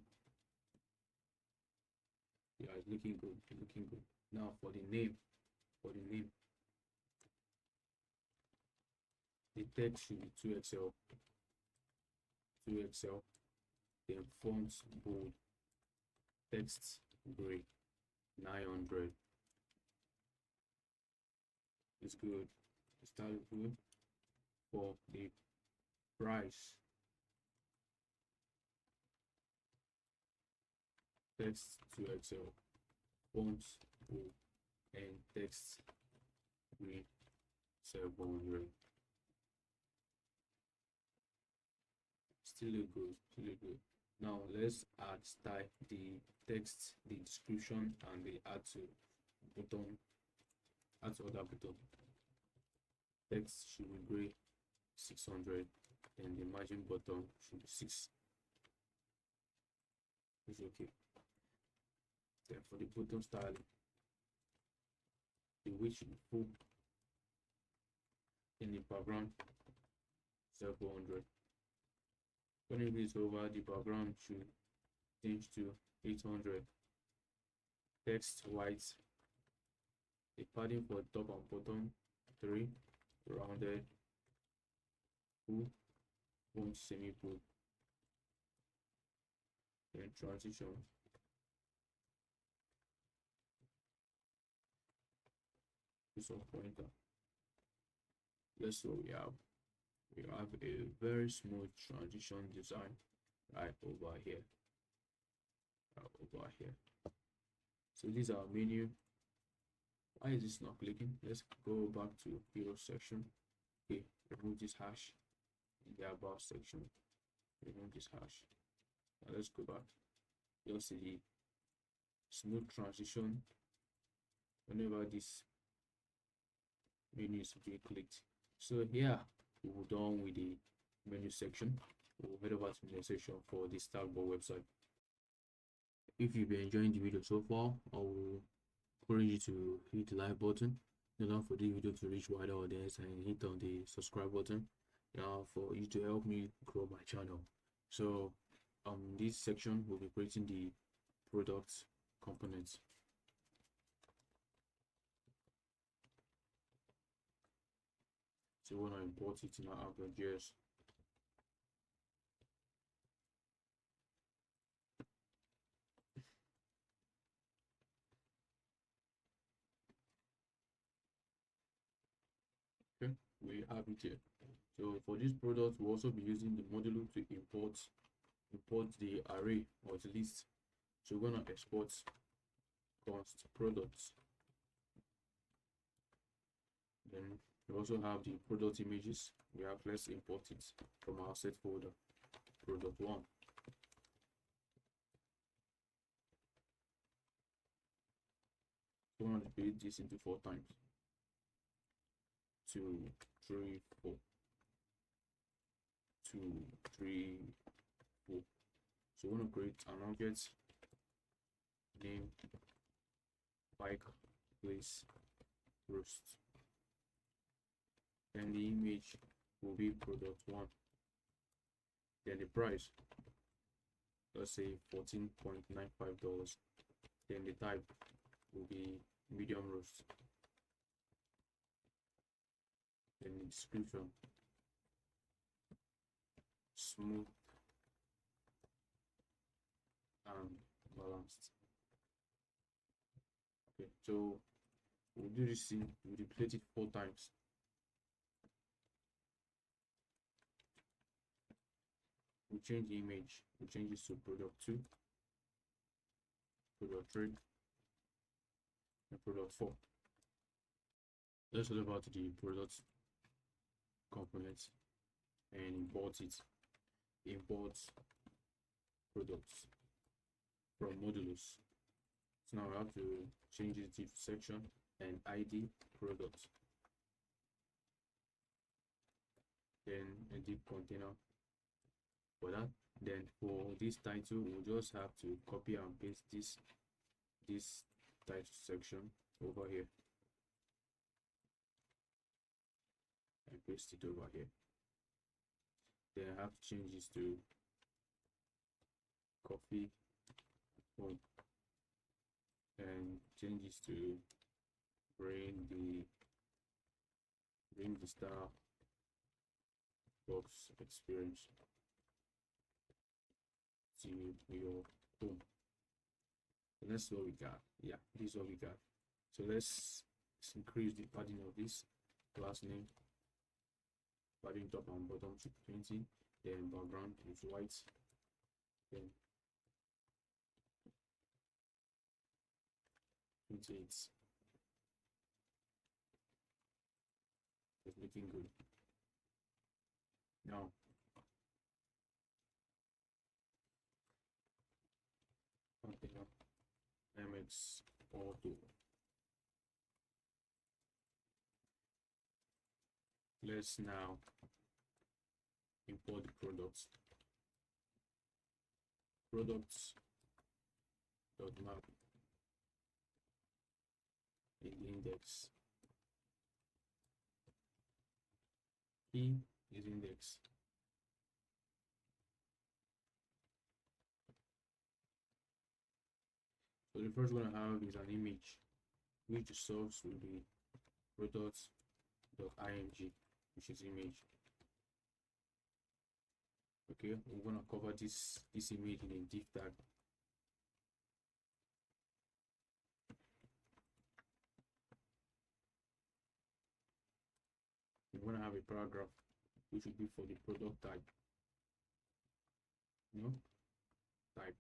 Speaker 1: Yeah, it's looking good. Now for the name, the text should be 2XL. Then font bold, text gray 900. It's good. It's started good. For the price, text 2XL, font bold, and text green 700. Still look good. Now let's add style, the text, the description, and the add to other button. Text should be gray 600, and the margin button should be 6. It's okay. Then for the button styling, the width should be full. In the background 700. When it is over, the background should change to 800. Text white. The padding for top and bottom 3. Rounded. Full. Font semi-bold. Then transition. This one pointer. That's what we have. We have a very smooth transition design right over here. So these are menu. Why is this not clicking? Let's go back to hero section. Okay, remove this hash in the about section. Remove this hash. Now let's go back. You'll see the smooth transition whenever this menu is being clicked. So here we're done with the menu section. We'll head over to the next section for the Starboard website. If you've been enjoying the video so far, I will encourage you to hit the like button in order for this video to reach wider audience, and hit on the subscribe button for you to help me grow my channel. So this section will be creating the product components. So when I import it in our app.js, we have it here. So for this product, we'll also be using the modulo to import the array or the list. So we're gonna export const products. Then we also have the product images. Let's import it from our set folder, product one. So we're gonna split this into 4 times. 2, 3, 4. 2, 3, 4. So we're gonna create an object name bike place roast. Then the image will be product one. Then the price, let's say $14.95. Then the type will be medium roast. Then the description, smooth and balanced. Okay, so we'll do this thing, we'll repeat it 4 times. We change the image, we change this to product 2, product 3, and product 4. Let's talk about the product components and import it. Import products from modules. So now we have to change it to section and ID product. Then a div container for that. Then for this title, we'll just have to copy and paste this title section over here and paste it over here. Then I have to change this to coffee home and change this to bring the star box experience to your home. And that's what we got. Yeah, this is what we got. So let's increase the padding of this class name. Padding top and bottom to 20. Then background is white. Then 28. It's looking good. Now container mx auto. Let's now import the products. Products.map in index. Key is index. So the first one I have is an image, which the source will be products.img, which is image. Okay, we're gonna cover this image in a div tag. We're gonna have a paragraph, which will be for the product type. Type.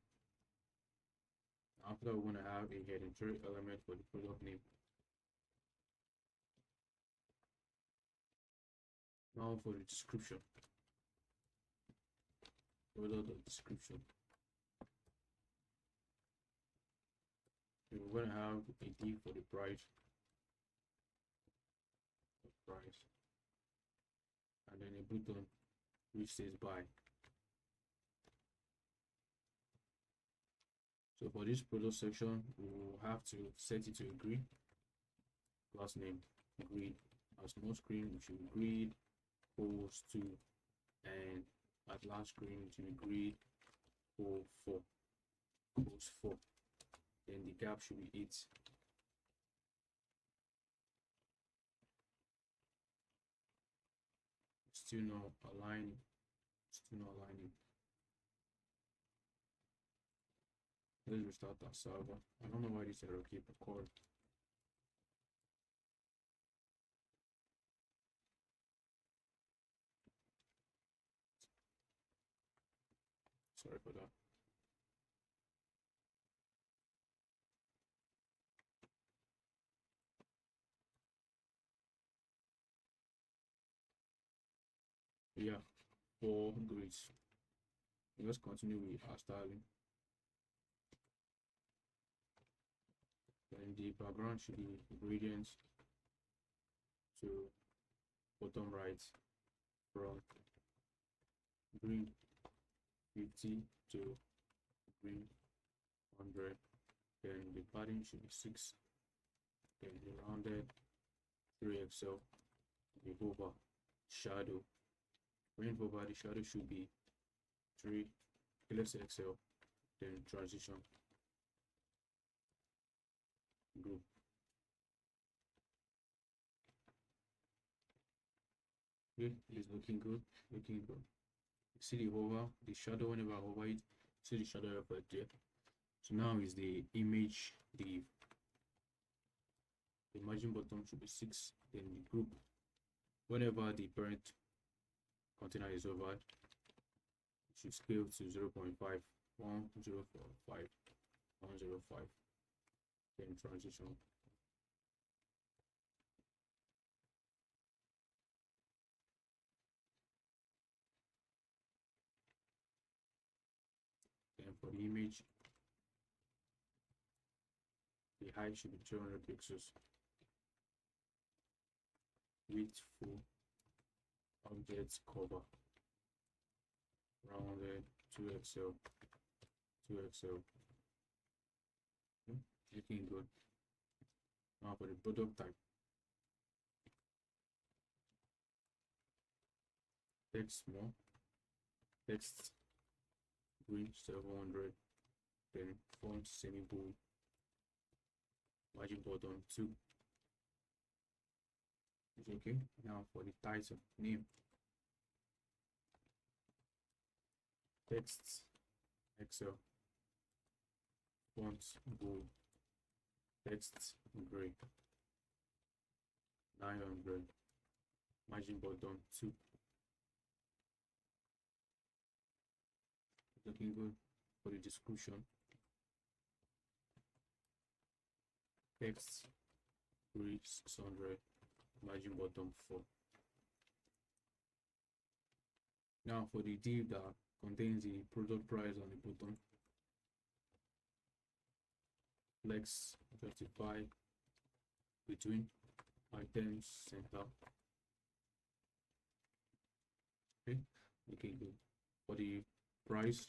Speaker 1: After, we're gonna have a heading element for the product name. Now for the description. Product description. We're gonna have a div for the price. And then a button which says buy. So for this product section, we will have to set it to a grid. Last name grid. As small screen, we should grid post 2, and at last screen to grid post 4. Then the gap should be 8. Still not aligning. Let's restart that server. I don't know why this error keep recording. Sorry for that. Yeah, 4 grids. Let's continue with our styling. Then the background should be gradients to bottom right from green 50 to green 100. Then the padding should be 6. Then the rounded 3XL. The hover shadow. When hover, the shadow should be 3 XL. Then transition group. Okay, it's looking good. Looking good. See the hover, the shadow. Whenever I hover it, see the shadow right there. So now is the image. The margin bottom should be 6. Then the group. Whenever the parent container is over, it should scale to 0.5, 1045, 105. Then transition. Then for the image, the height should be 200 pixels. Width full. Object cover. Rounded 2XL. 2XL. Okay, looking good. Now for the product type. Text small. Text green 700. Then font semi-bold. Margin bottom 2. It's okay. Now for the title name. Text Excel. Font bold. Text gray. 900. Margin bottom 2. Looking good. For the description, text gray 600. Margin bottom 4. Now for the div that contains the product price on the bottom, flex justify between items center. Okay, looking good. For the price,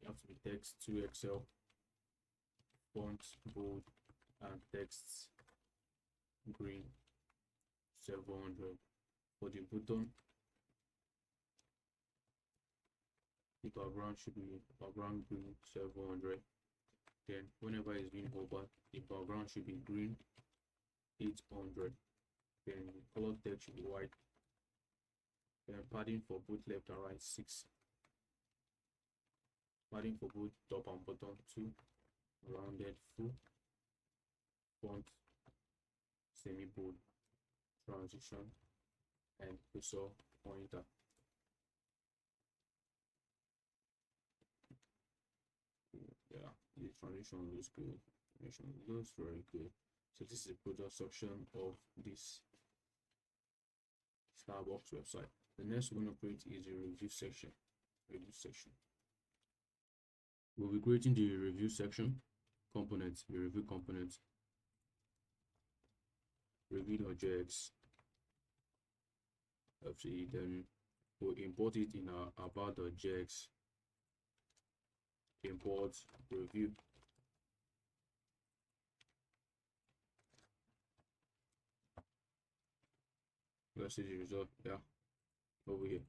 Speaker 1: you have to be text 2XL, font bold, and text green 700. For the button, the background should be background green 700. Then whenever it's being hovered, the background should be green 800. Then the color text should be white. Then padding for both left and right 6. Padding for both top and bottom 2. Rounded full. Font semi-bold. Transition and cursor pointer. Yeah, the transition looks good. Transition looks very good. So this is the product section of this Starbucks website. The next we're going to create is a review section. We'll be creating the review section component, the review component, review.jx. FC. Then we'll import it in our about.jx. Import review. Let's see the result. Yeah, over here.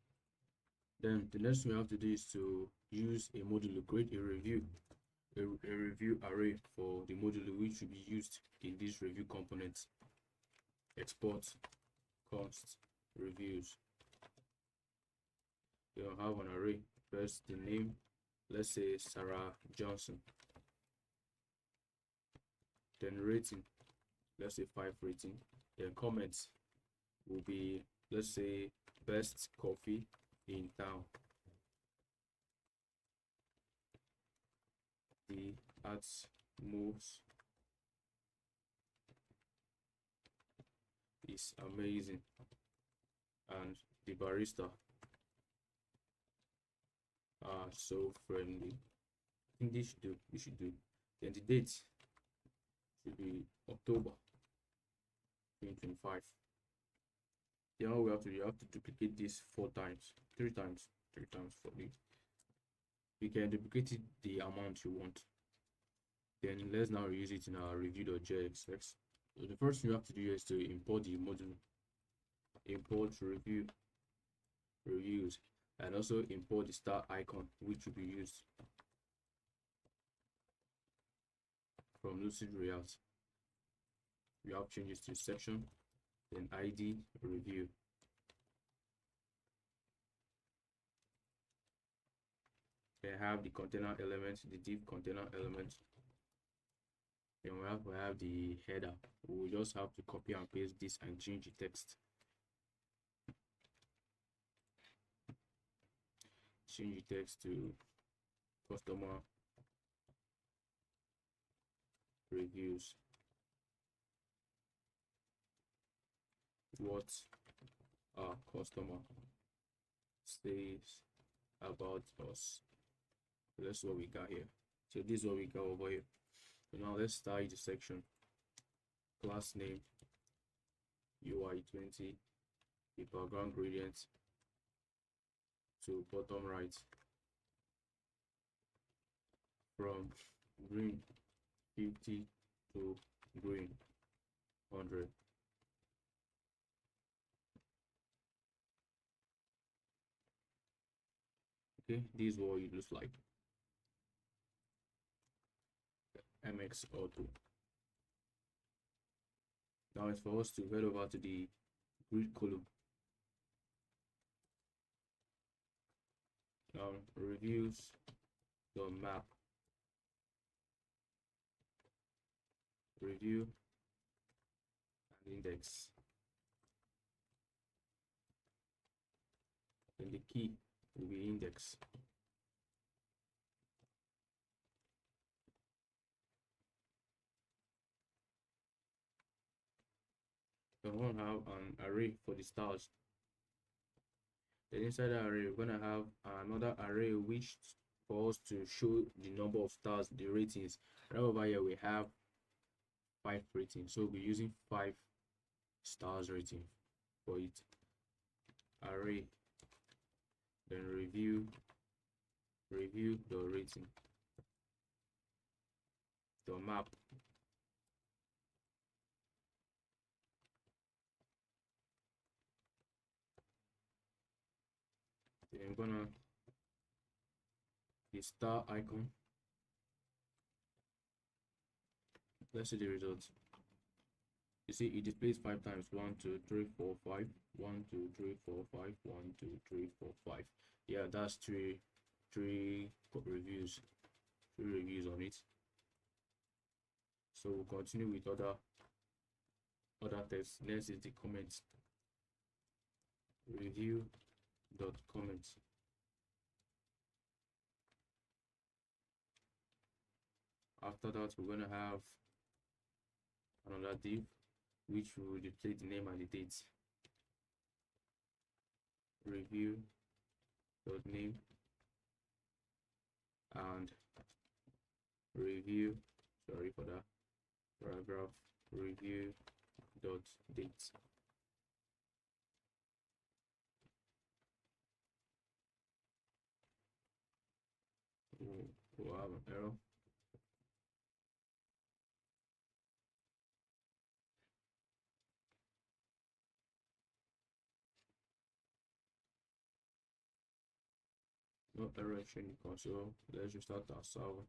Speaker 1: Then the next thing we have to do is to use a module, create a review array for the module which will be used in this review component. Export const reviews. You'll have an array. First the name, let's say Sarah Johnson. Then rating, let's say 5 rating. Then comments will be, let's say, best coffee in town. The ads moves is amazing, and the barista are so friendly. I think this should do. We should do. Then the date should be October 2025. Then all we have to do, you have to duplicate this 4 times, 3 times, 3 times for the. You can duplicate it the amount you want. Then let's now use it in our review.jx. So the first thing you have to do is to import the module, import reviews, and also import the star icon, which will be used from Lucid React. You have changes to section, then ID review. Then have the container element, the div container element. Then we have the header. We'll just have to copy and paste this and change the text. Change the text to customer reviews. What our customer says about us. So that's what we got here. So this is what we got over here. So now let's start the section. Class name UI20, the background gradient to bottom right, from green 50 to green 100. Okay, this is what it looks like. MX Auto. Now it's for us to head over to the grid column. Now reviews the map, review and index. Then the key will be index. Then we're gonna have an array for the stars. Then inside the array, we're gonna have another array which for us to show the number of stars, the ratings. Right over here we have 5 ratings, so we'll be using 5 stars rating for it. Array, then review the rating, the map, then I'm gonna the star icon. Let's see the results. You see it displays 5 times. 1 2 3 4 5 1 2 3 4 5 1 2 3 4 5. Yeah, that's three reviews, 3 reviews on it. So we'll continue with other text. Next is the comments. Review dot comments. After that, we're gonna have another div which will display the name and the dates. Review dot name and review, sorry for that, paragraph review dot date. We'll have an error. No error in the console. Let's restart our server.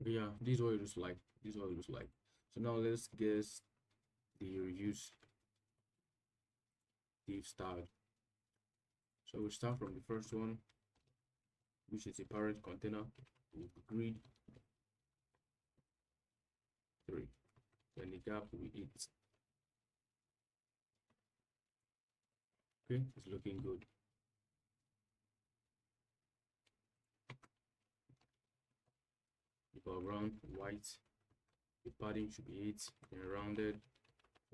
Speaker 1: Yeah, this is what it looks like. This is what it looks like. So now let's guess the reviews they've started. So we start from the first one, which is a parent container with grid 3. Then the gap will be 8. Okay, it's looking good. The background white, the padding should be 8 and rounded,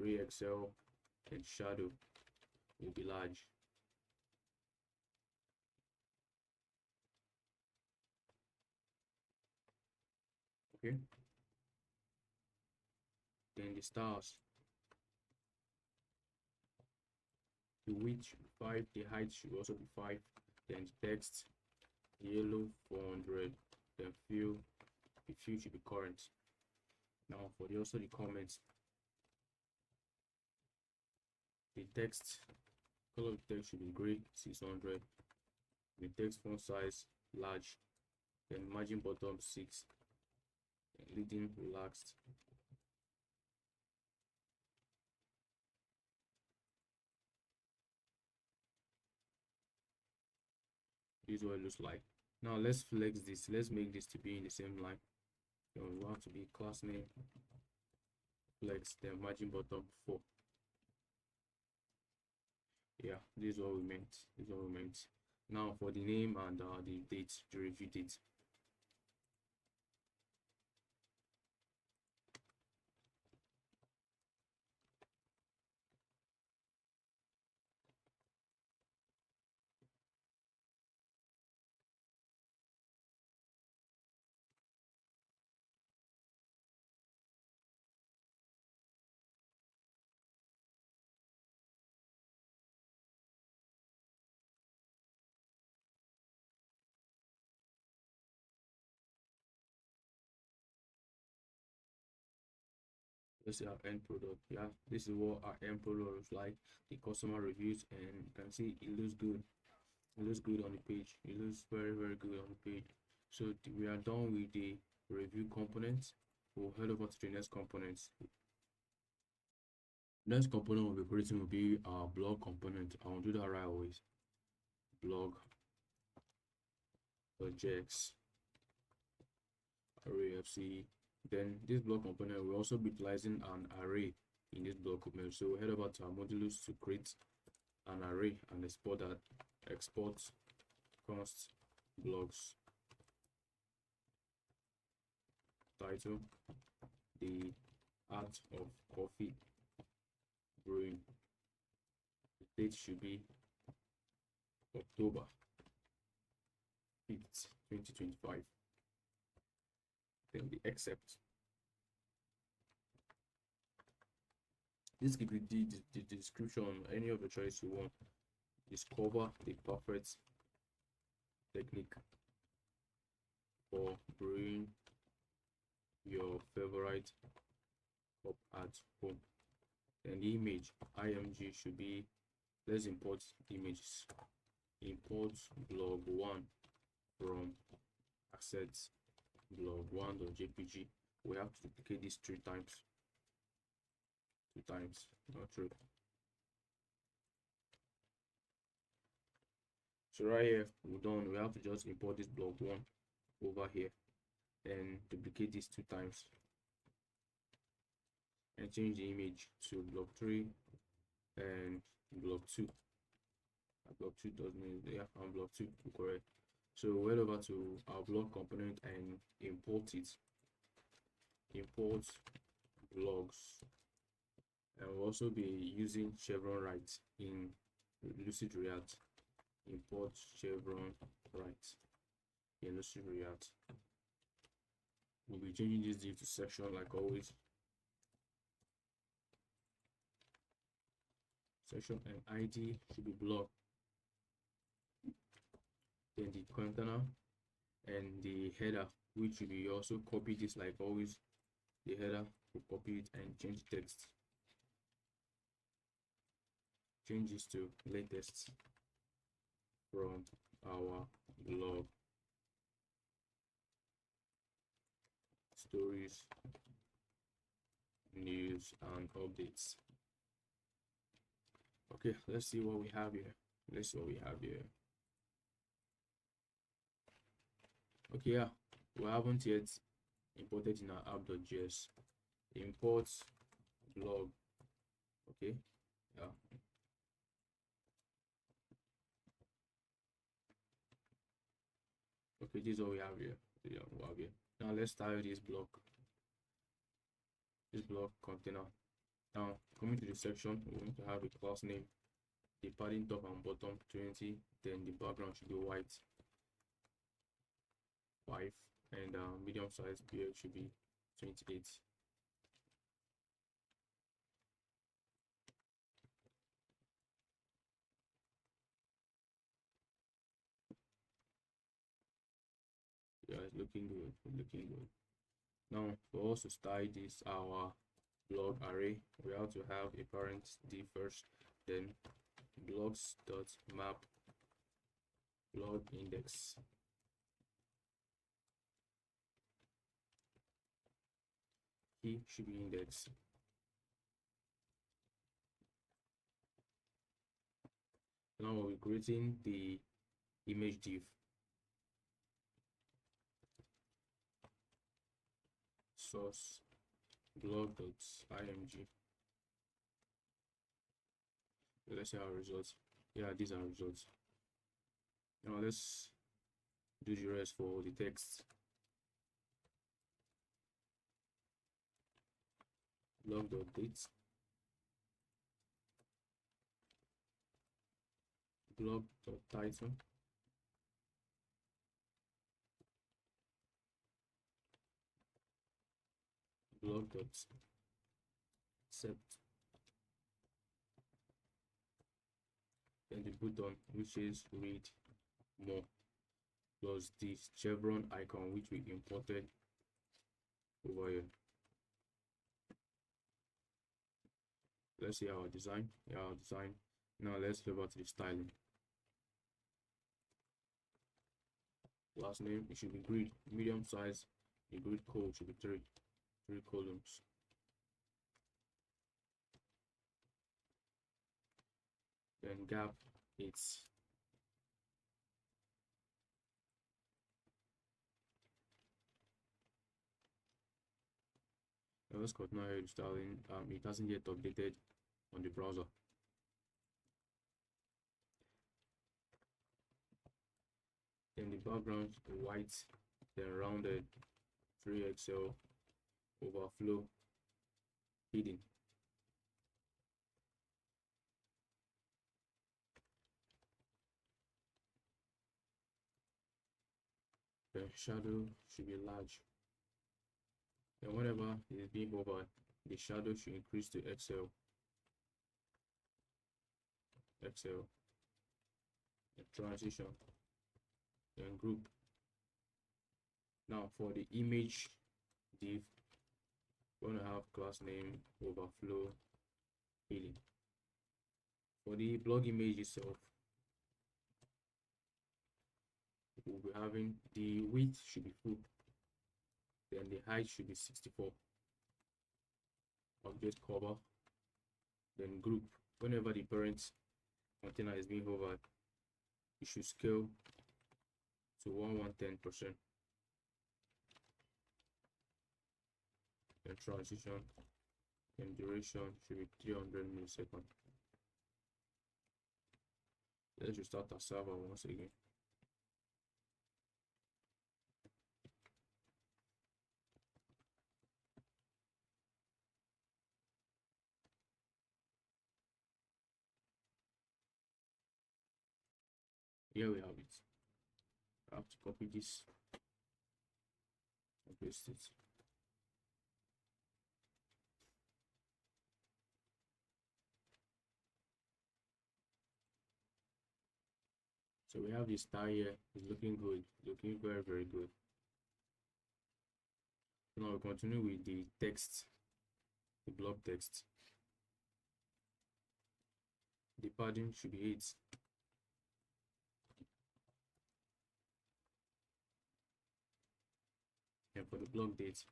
Speaker 1: 3XL, and shadow will be large. Okay, then the stars, the width should be 5, the height should also be 5. Then the text, yellow 400, then fill, the fill should be current. Now for the also the comments, the text, color of the text should be gray 600, the text font size large, then margin bottom 6, and leading relaxed. This is what it looks like. Now let's flex this. Let's make this to be in the same line. So we have to be class name flex, then margin bottom 4. Yeah, this is what we meant. This is what we meant. Now for the name and the date, the review date. This is our end product. Yeah, this is what our end product looks like. The customer reviews, and you can see it looks good. It looks good on the page. It looks very good on the page. So we are done with the review components. We'll head over to the next components. Next component we'll be creating will be our blog component. I'll do that right away. Blog projects array fc. Then this blog component will also be utilizing an array in this blog component. So we'll head over to our modulus to create an array and export that. Export const blogs title, the art of coffee brewing. The date should be October 5th, 2025. Then the accept. This could be the description, any of the choice you want. Discover the perfect technique for brewing your favorite cup at home. And the image img should be, let's import images. Import blog 1 from assets blog 1.jpg. We have to duplicate this 3 times. 2 times, not true. So right here, we're done. We have to just import this blog 1 over here and duplicate this 2 times and change the image to block 3 and block 2. Block 2 doesn't, yeah, and block 2, correct. So we'll head over to our blog component and import it. Import blogs, and we'll also be using chevron right in Lucid React. Import chevron right in Lucid React. We'll be changing this div to section like always. Section and ID should be blog. Then the container and the header, which will be also copy this like always. The header, will copy it and change text. Change this to latest from our blog. stories, news, and updates. Okay, let's see what we have here. Let's see what we have here. Okay, yeah, we haven't yet imported in our app.js. Import blog. Okay, yeah. Okay, this is what we have here. Yeah, we have here. Now let's style this block. This block container. Now coming to the section, we want to have a class name. The padding top and bottom 20. Then the background should be white. 5, and medium size beard should be 28. Yeah, it's looking good. Looking good. Now for us to style this our blog array, we have to have a parent div first, then blogs dot map blog index. Key should be index. Now we're creating the image div. Source blog.img. Let's see our results. Yeah, these are results. Now let's do the rest for the text. Blog.date, blog.title, blog.set, then the button which is read more, plus this chevron icon which we imported over here. Let's see our design. Yeah, our design. Now let's go back to the styling. Last name, it should be grid, medium size. The grid code should be three columns. Then gap, it's let's continue here styling. It hasn't yet updated on the browser. Then the background white, then rounded, 3XL, overflow, hidden. The shadow should be large. And whenever it is being hovered, the shadow should increase to XL. The transition, then group. Now for the image div, we're going to have class name overflow hidden. For the blog image itself, we'll be having the width should be full, then the height should be 64. Object cover, then group. Whenever the parent container is being hovered, it should scale to 110%. Then transition and duration should be 300 milliseconds. Let's restart our server once again. Here we have it. I have to copy this and paste it. So we have this style here. It's looking good, looking very, very good. Now we continue with the text, the blog text. The padding should be 8. And for the blog date,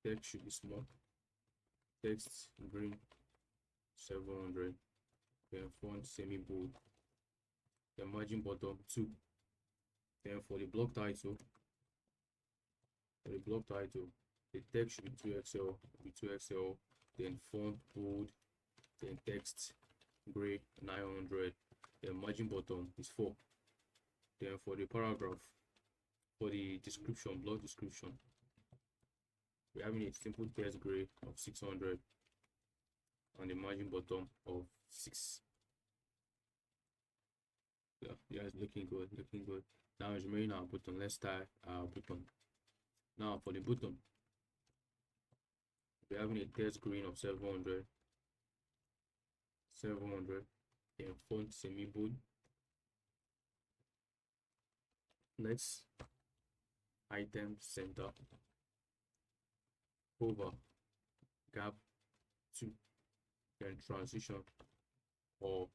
Speaker 1: Text should be small. Text green 700. Then font semi bold. The margin bottom 2. Then for the block title, the text should be 2XL, then font bold, then text gray 900. Then margin bottom is 4. Then for the paragraph, for the description, block description, we're having a simple text gray of 600 and the margin bottom of 6. Yeah, it's looking good, Now it's remaining our button. Let's style our button. Now for the button, we're having a text green of 700, then font semi bold. Next, item center, over, gap 2, then transition, or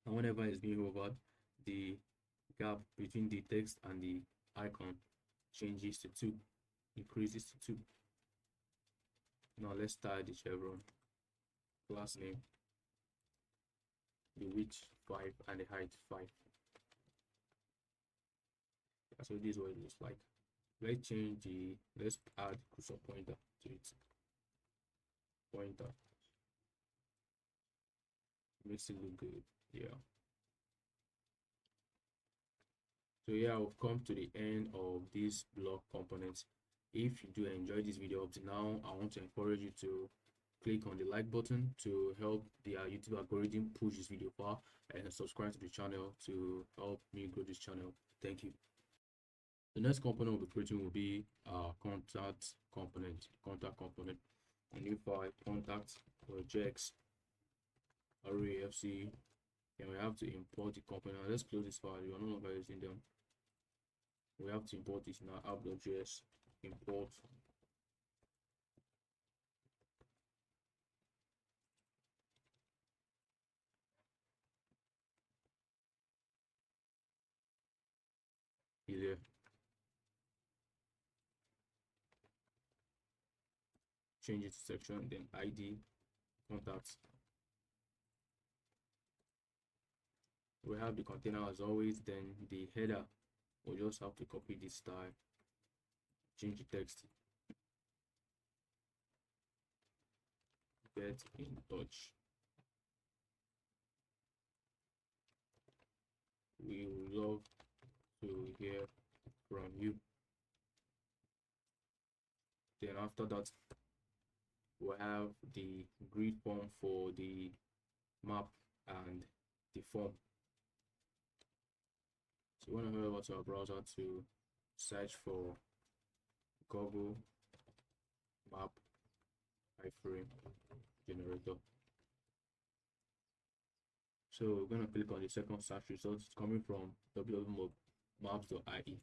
Speaker 1: and whenever it's being hovered, the gap between the text and the icon changes to 2, increases to 2. Now let's style the chevron. Class name, the width 5 and the height 5. So this is what it looks like. Let's add cursor pointer to it. Pointer makes it look good. Yeah. So yeah, we've come to the end of this block components. If you do enjoy this video up to now, I want to encourage you to click on the like button to help the YouTube algorithm push this video far, and subscribe to the channel to help me grow this channel. Thank you. The next component we'll be creating will be our contact component. A new file, contact projects RAFC, and we have to import the component. Let's close this file. We are no longer using them. We have to import this in our app.js. Import here. Change it to section, then ID, contacts. We have the container as always, then the header. We'll just have to copy this style, change the text, get in touch. We would love to hear from you. Then after that, we'll have the grid form for the map and the form. So when I head over to our browser to search for Google map iframe generator. So we're going to click on the second search result. It's coming from www.maps.ie.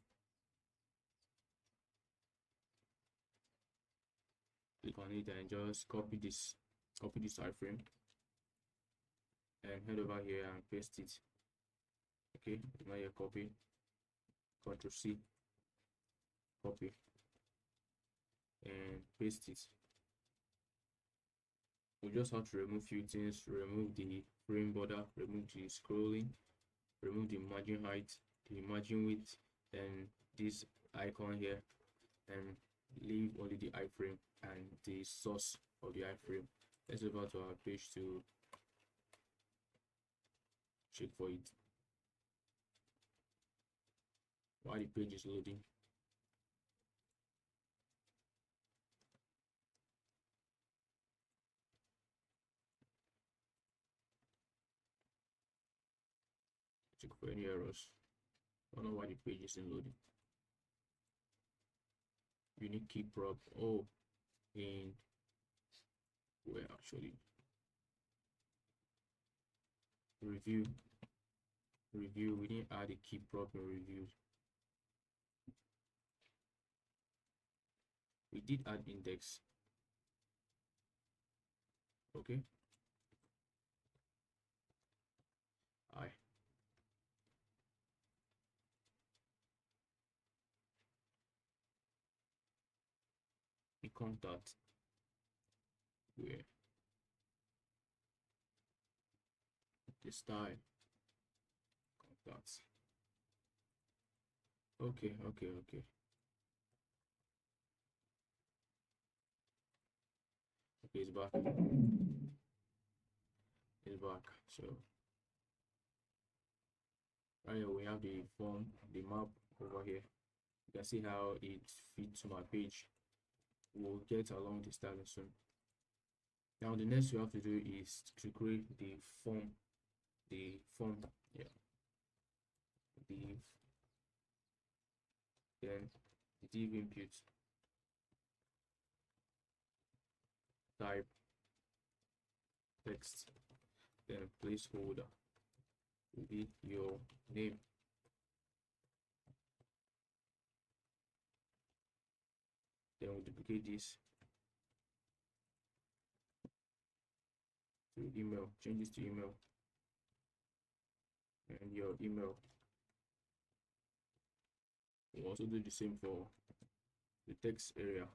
Speaker 1: Click on it and just copy this iframe and head over here and paste it. Okay, now you copy, Ctrl C, copy and paste it. We just have to remove few things. Remove the frame border, remove the scrolling, remove the margin height, the margin width, and this icon here, and leave only the iframe and the source of the iframe. Let's go back to our page to check for it while the page is loading. Check for any errors. I don't know why the page isn't loading. Unique key prop. Oh, in where actually? Review. We didn't add a key prop in reviews. We did add index. Okay. contact where the style contacts. Okay. Okay, it's back. It's back. So right here we have the form, the map over here. You can see how it fits to my page. We'll get along the styling soon. Now the next you have to do is to create the form. Yeah, div, then the div input type text, then placeholder will be your name. Then we'll duplicate this to email, change this to email, and your email. We'll also do the same for the text area.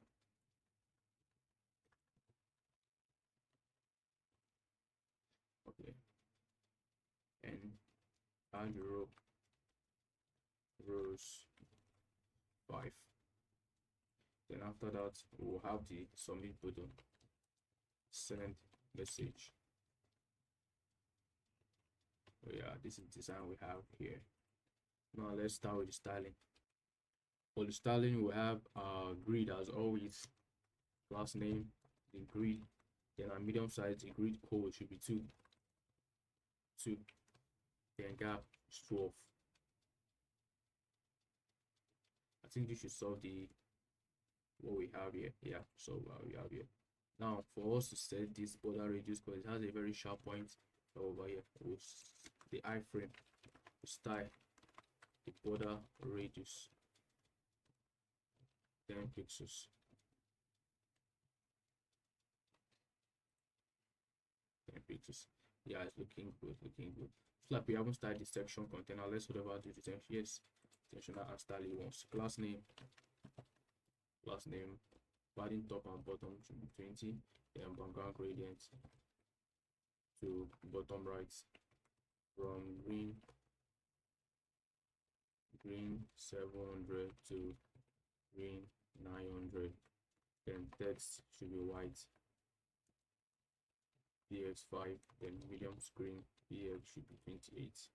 Speaker 1: Okay, and add rows 5. Then after that we'll have the submit button, send message. Oh yeah, this is the design we have here. Now let's start with the styling. For the styling we have our grid as always, class name, the grid, then our medium size, the grid code should be 2, then gap is 12. I think this should solve the what we have here. Yeah, so what we have here. Now for us to set this border radius, because it has a very sharp point over here, with the iframe style, the border radius 10 pixels. 10 pixels. Yeah, it's looking good, It's like we haven't started the section container. Let's whatever do the section. Yes, sectional and style it once. Class name, padding top and bottom should be 20, then background gradient to bottom right from green 700 to green 900, then text should be white px5, then medium screen px should be 28.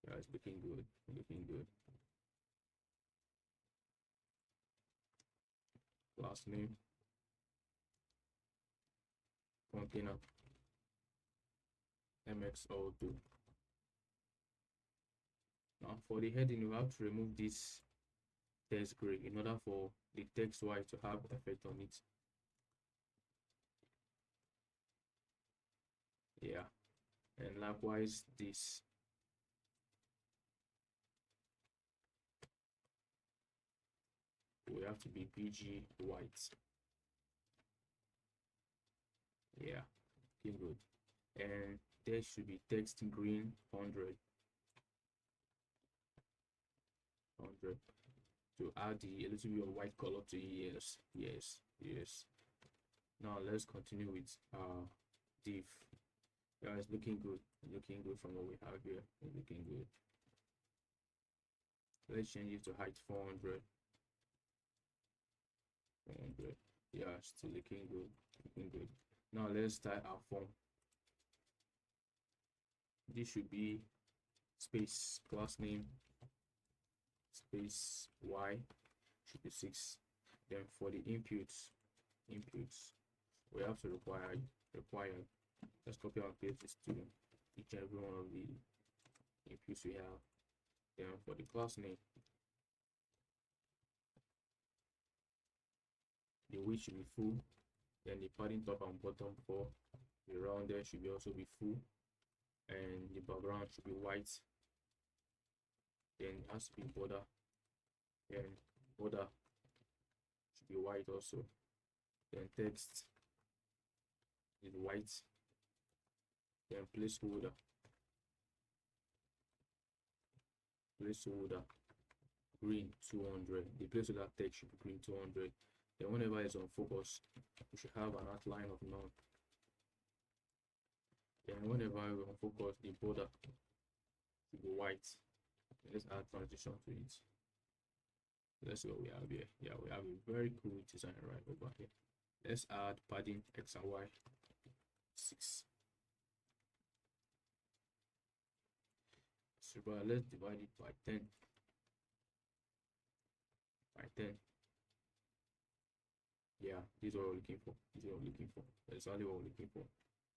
Speaker 1: Yeah, it's looking good, Class name, container mx02. Now for the heading you have to remove this text gray in order for the text white to have effect on it. Yeah, and likewise this. We have to be BG white. Yeah, looking good. And there should be text green 100 to add a little bit of white color to it. Yes. Now let's continue with div. Yeah, it's looking good, from what we have here. It's looking good. Let's change it to height 400. Yeah, still looking good. Now let's start our form. This should be space class name space y should be 6. Then for the inputs we have to require let's copy and paste this to each and every one of the inputs we have. Then for the class name, the width should be full, then the padding top and bottom for the round there should be also be full, and the background should be white. Then it has to be border, and border should be white also. Then text is white, then placeholder green 200. The place of that text should be green 200. Then whenever it's on focus, we should have an outline of none. Then whenever we're on focus, the border should be white. Let's add transition to it. Let's see what we have here. Yeah, we have a very cool design right over here. Let's add padding X and Y 6. So but let's divide it by 10. By 10. Yeah, this is what we're looking for. This is what we're looking for. That's exactly what we're looking for.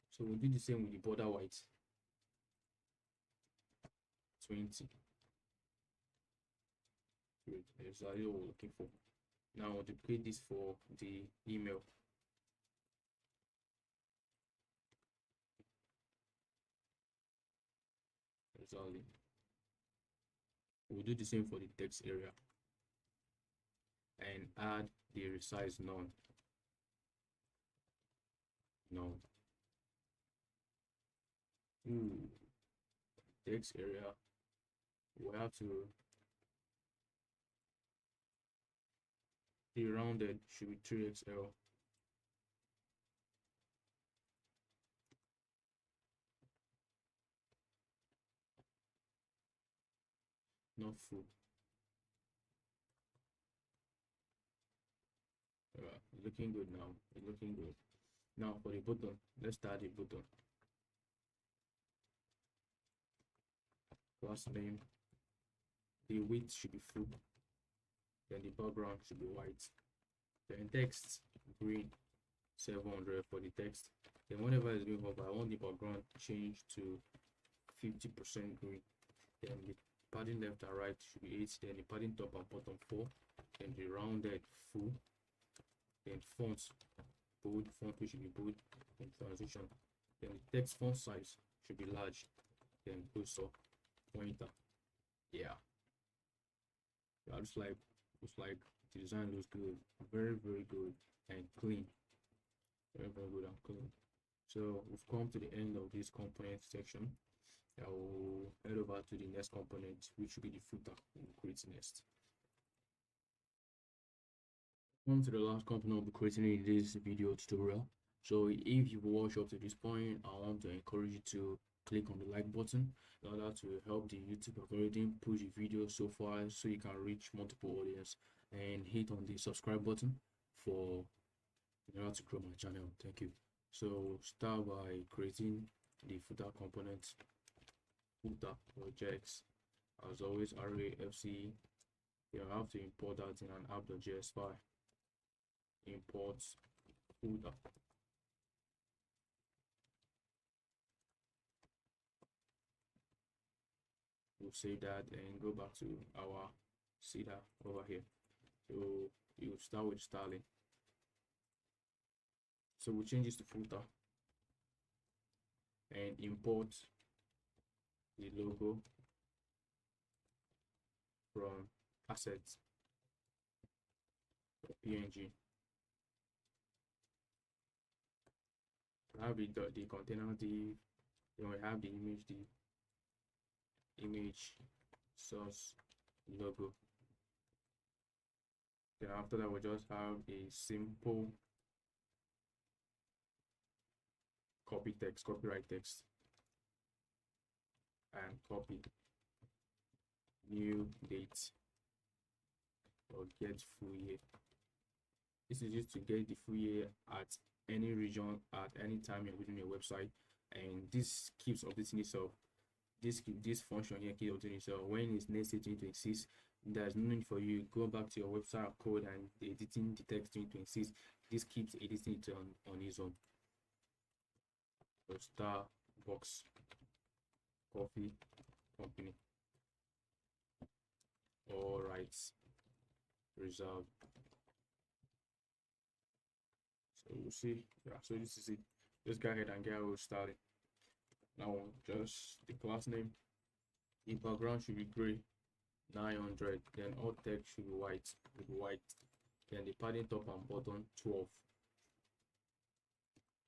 Speaker 1: So we'll do the same with the border white. 20. Great. That's exactly what we're looking for. Now I'll duplicate this for the email. Exactly. We'll do the same for the text area and add the resize none. No. Text area. We have to the rounded should be 3XL. Not full. Looking good now. It's looking good. Now for the button, let's start the button. Class name. The width should be full. Then the background should be white. Then text green 700 for the text. Then whenever it's being hover, I want the background change to 50% green. Then the padding left and right should be 8. Then the padding top and bottom 4. Then the rounded full. Then font bold, font which should be bold. Then transition. Then the text font size should be large. Then cursor pointer. Yeah. Looks like the design looks good. Very good and clean. Very good and clean. So we've come to the end of this component section. I will head over to the next component, which will be the footer we'll create next. On to the last component I'll be creating in this video tutorial. So if you've watched up to this point, I want to encourage you to click on the like button in order to help the YouTube algorithm push the video so far so you can reach multiple audience, and hit on the subscribe button for in order to grow my channel. Thank you. So start by creating the footer component. Footer projects, as always, array.fc. You have to import that in an app.js file. Import footer. We'll save that and go back to our seeder over here. So you start with styling. So we'll change this to footer and import the logo from assets png. We have the container div, then we have the image source logo. Then after that we just have a simple copyright text, and copy new date or get full year. This is used to get the full year at any region at any time you're within your website, and this keeps updating itself. This function here keeps updating itself. When it's next 2026, there's no need for you go back to your website code and editing the text 2026. This keeps editing it on its own. So Starbucks Coffee Company, all rights reserved. So we'll see. Yeah, so this is it. Let's go ahead and get our started. Now just the class name. The background should be gray 900. Then all text should be white. Then the padding top and bottom 12.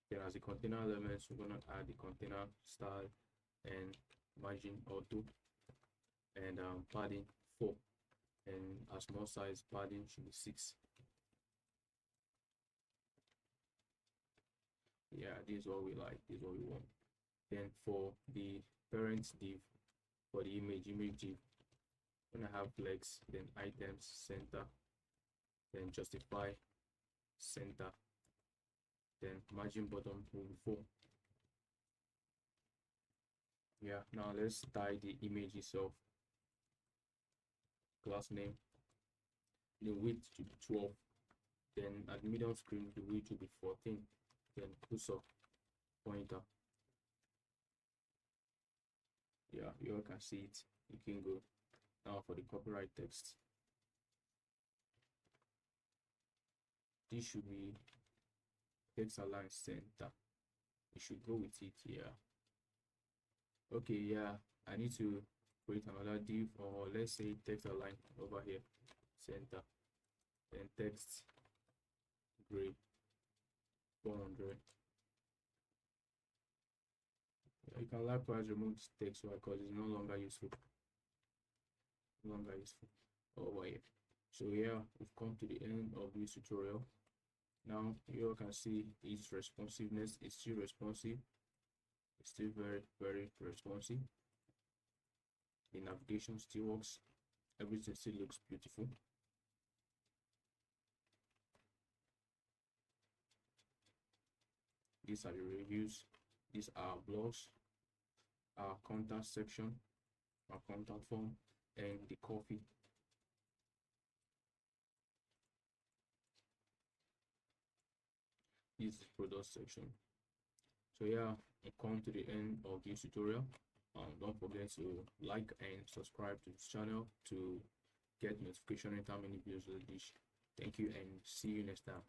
Speaker 1: Then as the container elements, we're gonna add the container style and margin auto and padding 4. and our small size padding should be 6. Yeah, this is what we like, this is what we want. Then for the parent div, for the image div, when I have flex, then items center, then justify center, then margin bottom will be 4. Yeah, now let's tie the image itself. Class name, the width to be 12, then at the middle screen the width will be 14, then cursor pointer. Yeah, you all can see it. You can go. Now for the copyright text, this should be text align center. You should go with it. Yeah, okay. Yeah, I need to create another div, or let's say text align over here center, then text gray 400. You can likewise remove this text because it's no longer useful. Over here. So yeah, we've come to the end of this tutorial. Now you all can see its responsiveness is still responsive. It's still very responsive. The navigation still works. Everything still looks beautiful. These are the reviews. These are blogs, our contact section, our contact form, and the coffee. This is the product section. So yeah, we come to the end of this tutorial. Don't forget to like and subscribe to this channel to get notification anytime any videos like this. Thank you and see you next time.